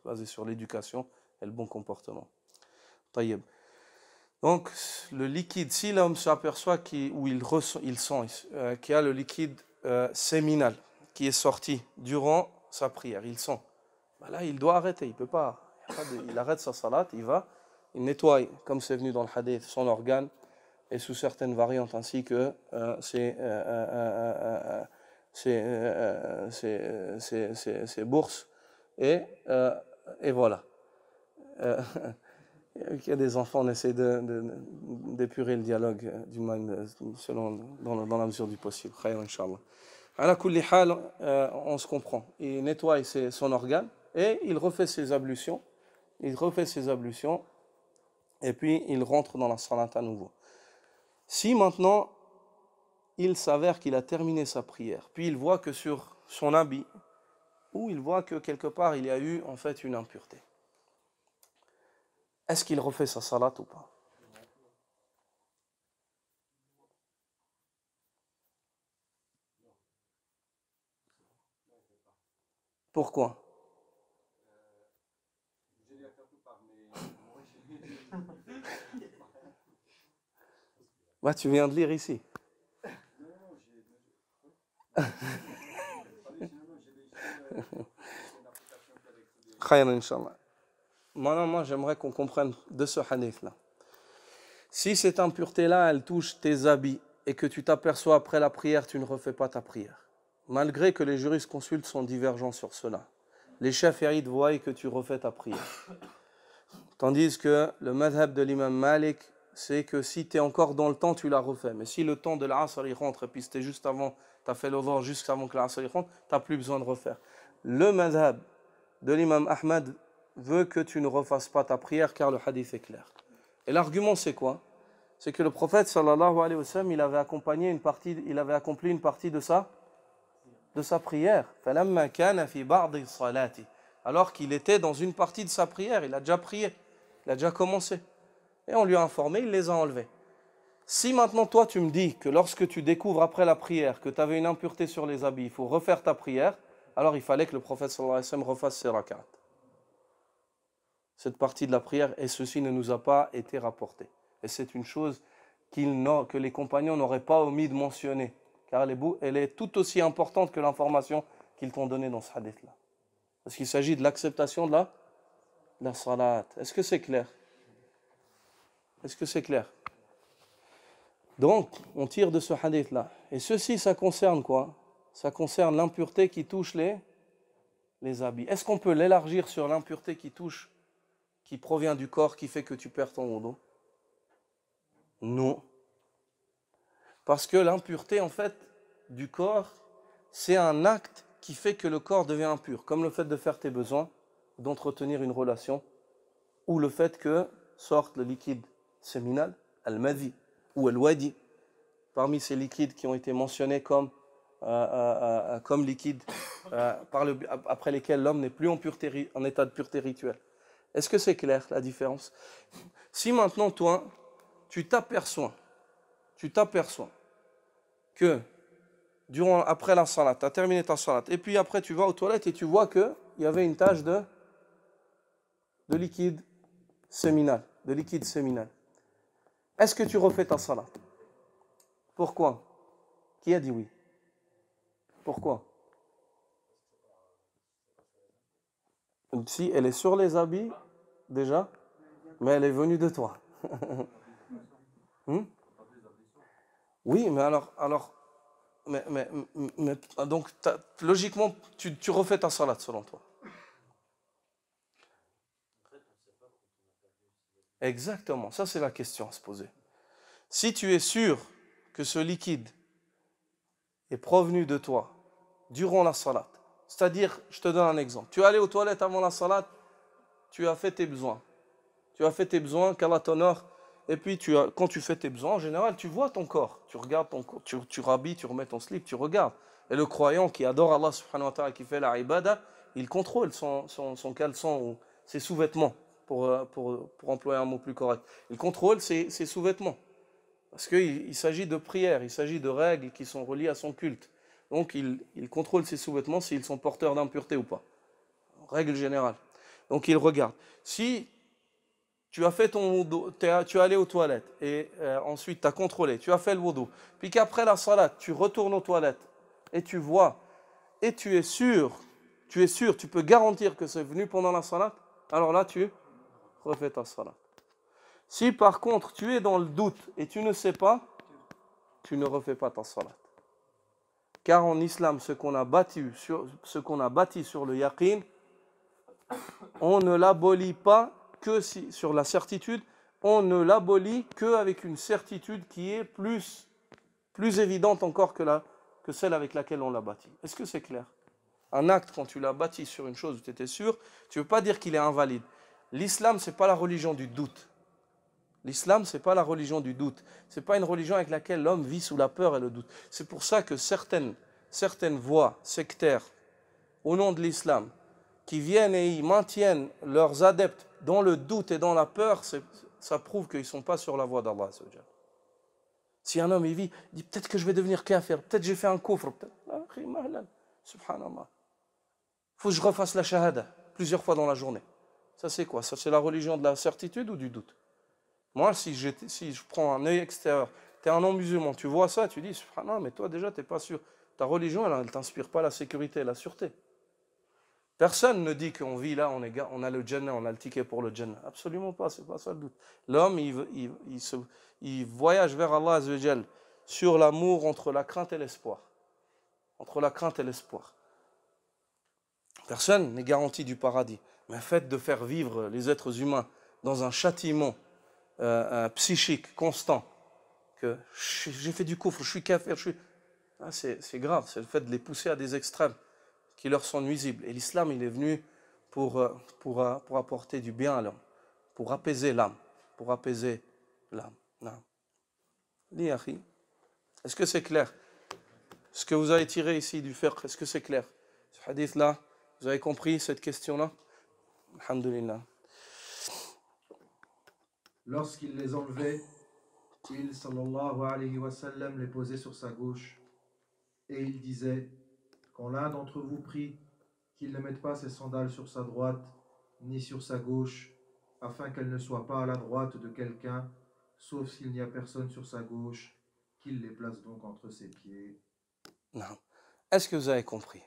basé sur l'éducation et le bon comportement. Taïeb. Donc, le liquide, si l'homme s'aperçoit qu'il sent qu'il y a le liquide séminal qui est sorti durant sa prière, il sent, ben là, il doit arrêter, il peut pas, il arrête sa salat, il nettoie, comme c'est venu dans le hadith, son organe, et sous certaines variantes, ainsi que ses bourses, et voilà. Il y a des enfants, on essaie d'épurer le dialogue dans la mesure du possible. Khayr, Inch'Allah. Ala kulli hal, on se comprend. Il nettoie son organe et il refait ses ablutions. Et puis il rentre dans la salat à nouveau. Si maintenant il s'avère qu'il a terminé sa prière, puis il voit que sur son habit, ou il voit que quelque part il y a eu en fait une impureté, est-ce qu'il refait sa salat ou pas? Pourquoi? Bah, tu viens de lire ici. Khayr, Inch'Allah. Moi, j'aimerais qu'on comprenne de ce hadith-là. Si cette impureté-là, elle touche tes habits et que tu t'aperçois après la prière, tu ne refais pas ta prière. Malgré que les jurisconsultes sont divergents sur cela. Les Shafi'ites voient que tu refais ta prière. Tandis que le madhab de l'imam Malik, c'est que si tu es encore dans le temps, tu la refais. Mais si le temps de l'Asr rentre et puis c'était juste avant, tu as fait l'odor juste avant que l'Asr rentre, tu n'as plus besoin de refaire. Le madhab de l'imam Ahmad veut que tu ne refasses pas ta prière car le hadith est clair. Et l'argument c'est quoi? C'est que le prophète sallallahu alayhi wa sallam, il avait accompli une partie de sa prière. فَلَمَّا كَانَ فِي بَعْضِ صَلَاتِ. Alors qu'il était dans une partie de sa prière, il a déjà prié, il a déjà commencé. Et on lui a informé, il les a enlevés. Si maintenant toi tu me dis que lorsque tu découvres après la prière que tu avais une impureté sur les habits, il faut refaire ta prière, alors il fallait que le prophète sallallahu alayhi wa sallam refasse ses rak'at. Cette partie de la prière, et ceci ne nous a pas été rapporté. Et c'est une chose que les compagnons n'auraient pas omis de mentionner, car elle est tout aussi importante que l'information qu'ils t'ont donnée dans ce hadith-là. Parce qu'il s'agit de l'acceptation de la salat. Est-ce que c'est clair? Est-ce que c'est clair? Donc, on tire de ce hadith-là. Et ceci, ça concerne quoi? Ça concerne l'impureté qui touche les habits. Est-ce qu'on peut l'élargir sur l'impureté qui provient du corps, qui fait que tu perds ton wudu? Non. Parce que l'impureté, en fait, du corps, c'est un acte qui fait que le corps devient impur. Comme le fait de faire tes besoins, d'entretenir une relation, ou le fait que sorte le liquide séminal, al-madhi, ou al-wadi, parmi ces liquides qui ont été mentionnés comme liquides après lesquels l'homme n'est plus en état de pureté rituelle. Est-ce que c'est clair, la différence? Si maintenant, toi, tu t'aperçois que après la salat, tu as terminé ta salat, et puis après tu vas aux toilettes et tu vois qu'il y avait une tache de liquide séminal, Est-ce que tu refais ta salat? Pourquoi? Qui a dit oui? Pourquoi? Si elle est sur les habits, déjà, mais elle est venue de toi. Oui, mais donc logiquement, tu refais ta salat selon toi. Exactement, ça c'est la question à se poser. Si tu es sûr que ce liquide est provenu de toi durant la salat, c'est-à-dire, je te donne un exemple, tu es allé aux toilettes avant la salat, tu as fait tes besoins, Tu as fait tes besoins, qu'Allah t'honore. Et puis, quand tu fais tes besoins, en général, tu vois ton corps. Tu regardes ton corps, tu rhabilles, tu remets ton slip, tu regardes. Et le croyant qui adore Allah subhanahu wa ta'ala, qui fait la ibada, il contrôle son caleçon ou ses sous-vêtements, pour employer un mot plus correct. Il contrôle ses sous-vêtements. Parce qu'il s'agit de prières, il s'agit de règles qui sont reliées à son culte. Donc, il contrôle ses sous-vêtements s'ils sont porteurs d'impureté ou pas. Règle générale. Donc, il regarde. Si tu as fait ton wudu, tu es allé aux toilettes et ensuite tu as contrôlé, tu as fait le wudu, puis qu'après la salat, tu retournes aux toilettes et tu vois, et tu es sûr, tu peux garantir que c'est venu pendant la salat, alors là tu refais ta salat. Si par contre tu es dans le doute et tu ne sais pas, tu ne refais pas ta salat. Car en islam, ce qu'on a bâti sur le yaqin, on ne l'abolit pas que sur la certitude, on ne l'abolit qu'avec une certitude qui est plus évidente encore que celle avec laquelle on l'a bâti. Est-ce que c'est clair? Un acte, quand tu l'as bâti sur une chose où tu étais sûr, tu ne veux pas dire qu'il est invalide. L'islam, ce n'est pas la religion du doute. L'islam, ce n'est pas la religion du doute. Ce n'est pas une religion avec laquelle l'homme vit sous la peur et le doute. C'est pour ça que certaines voies sectaires, au nom de l'islam, qui viennent et ils maintiennent leurs adeptes dans le doute et dans la peur, ça prouve qu'ils ne sont pas sur la voie d'Allah. Si un homme il dit peut-être que je vais devenir kafir, peut-être que j'ai fait un kufr, subhanallah. Il faut que je refasse la shahada plusieurs fois dans la journée. Ça c'est quoi? Ça c'est la religion de la certitude ou du doute? Moi, si je prends un œil extérieur, tu es un non-musulman, tu vois ça, tu dis subhanallah, mais toi déjà tu n'es pas sûr. Ta religion, elle ne t'inspire pas la sécurité et la sûreté. Personne ne dit qu'on vit là, on a le Jannah, on a le ticket pour le Jannah. Absolument pas, c'est pas ça le doute. L'homme, il voyage vers Allah Azzawajal sur l'amour entre la crainte et l'espoir. Entre la crainte et l'espoir. Personne n'est garanti du paradis. Mais le fait de faire vivre les êtres humains dans un châtiment psychique constant, que j'ai fait du kufr, je suis kafir, c'est grave, c'est le fait de les pousser à des extrêmes qui leur sont nuisibles. Et l'islam, il est venu pour apporter du bien à l'homme, pour apaiser l'âme, Li akhi, est-ce que c'est clair? Ce que vous avez tiré ici du fiqh, est-ce que c'est clair? Ce hadith-là, vous avez compris cette question-là? Alhamdulillah. Lorsqu'il les enlevait, il, sallallahu alayhi wa sallam, les posait sur sa gauche et il disait, quand l'un d'entre vous prie, qu'il ne mette pas ses sandales sur sa droite ni sur sa gauche, afin qu'elles ne soient pas à la droite de quelqu'un, sauf s'il n'y a personne sur sa gauche, qu'il les place donc entre ses pieds. Non. Est-ce que vous avez compris?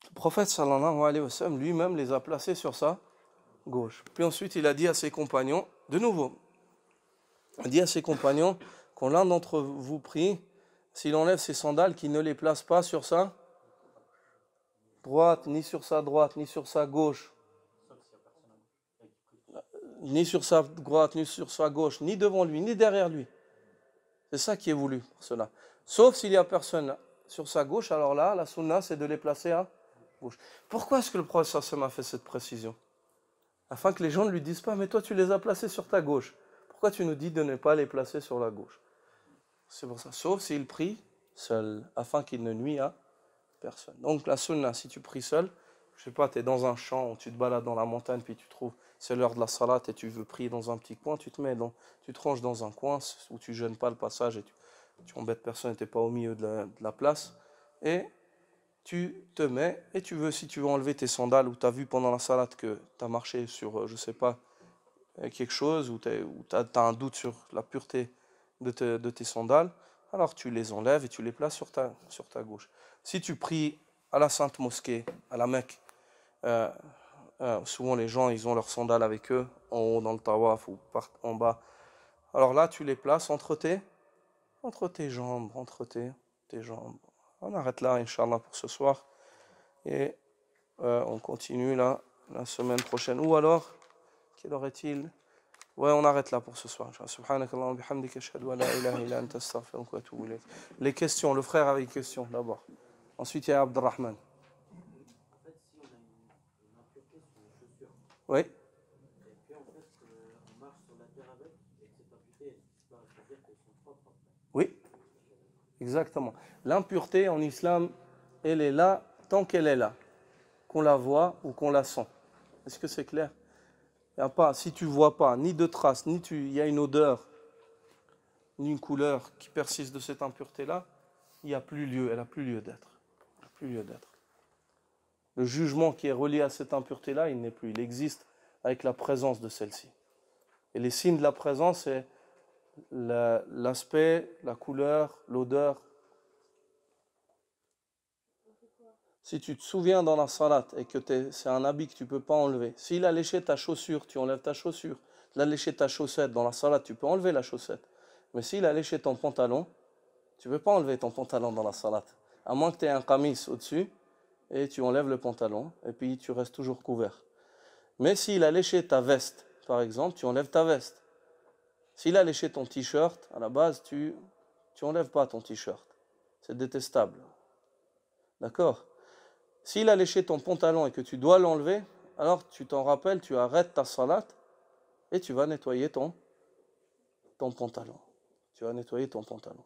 Le prophète sallallahu alayhi wa sallam lui-même les a placés sur sa gauche. Puis ensuite il a dit à ses compagnons, de nouveau, il a dit à ses compagnons, quand l'un d'entre vous prie, s'il enlève ses sandales, qu'il ne les place pas sur sa droite, ni sur sa droite, ni sur sa gauche, ni sur sa droite, ni sur sa gauche, ni devant lui, ni derrière lui. C'est ça qui est voulu pour cela. Sauf s'il n'y a personne sur sa gauche, alors là, la sunna, c'est de les placer à gauche. Pourquoi est-ce que le prophète sallallahu alayhi wa sallam a fait cette précision? Afin que les gens ne lui disent pas, mais toi tu les as placés sur ta gauche. Pourquoi tu nous dis de ne pas les placer sur la gauche? C'est pour ça. Sauf s'il prie seul, afin qu'il ne nuit à personne. Donc la sunna, si tu pries seul, je sais pas, tu es dans un champ ou tu te balades dans la montagne, puis tu trouves, c'est l'heure de la salat et tu veux prier dans un petit coin, tu te ranges dans un coin où tu gênes pas le passage et tu embêtes personne, tu n'es pas au milieu de la place, et tu te mets, et si tu veux enlever tes sandales, ou tu as vu pendant la salat que tu as marché sur, je sais pas, quelque chose, ou tu as un doute sur la pureté de tes sandales, alors tu les enlèves et tu les places sur ta gauche. Si tu pries à la Sainte Mosquée, à la Mecque, souvent les gens, ils ont leurs sandales avec eux, en haut dans le tawaf ou en bas. Alors là, tu les places entre tes jambes, tes jambes. On arrête là, Inch'Allah, pour ce soir. Et on continue la semaine prochaine. Ou alors, quelle heure est-il? Ouais, on arrête là pour ce soir. Subhanakallahumma bihamdika ashhadu an la ilaha illa anta astaghfiruka wa atubu ilayk. Les questions, le frère avec les questions d'abord. Ensuite, il y a Abdelrahman. Oui. Oui, exactement. L'impureté en islam, elle est là tant qu'elle est là, qu'on la voit ou qu'on la sent. Est-ce que c'est clair? Il y a pas, si tu ne vois pas ni de traces, il y a une odeur, ni une couleur qui persiste de cette impureté-là, il n'y a plus lieu, elle n'a plus lieu d'être. Elle n'a plus lieu d'être. Le jugement qui est relié à cette impureté-là, il n'est plus. Il existe avec la présence de celle-ci. Et les signes de la présence, c'est l'aspect, la couleur, l'odeur. Si tu te souviens dans la salat et que c'est un habit que tu ne peux pas enlever, s'il a léché ta chaussure, tu enlèves ta chaussure. S'il a léché ta chaussette dans la salat, tu peux enlever la chaussette. Mais s'il a léché ton pantalon, tu ne peux pas enlever ton pantalon dans la salat. À moins que tu aies un camis au-dessus, et tu enlèves le pantalon, et puis tu restes toujours couvert. Mais s'il a léché ta veste, par exemple, tu enlèves ta veste. S'il a léché ton t-shirt, à la base, tu n'enlèves pas ton t-shirt. C'est détestable. D'accord? S'il a léché ton pantalon et que tu dois l'enlever, alors tu t'en rappelles, tu arrêtes ta salat et tu vas nettoyer ton pantalon. Tu vas nettoyer ton pantalon.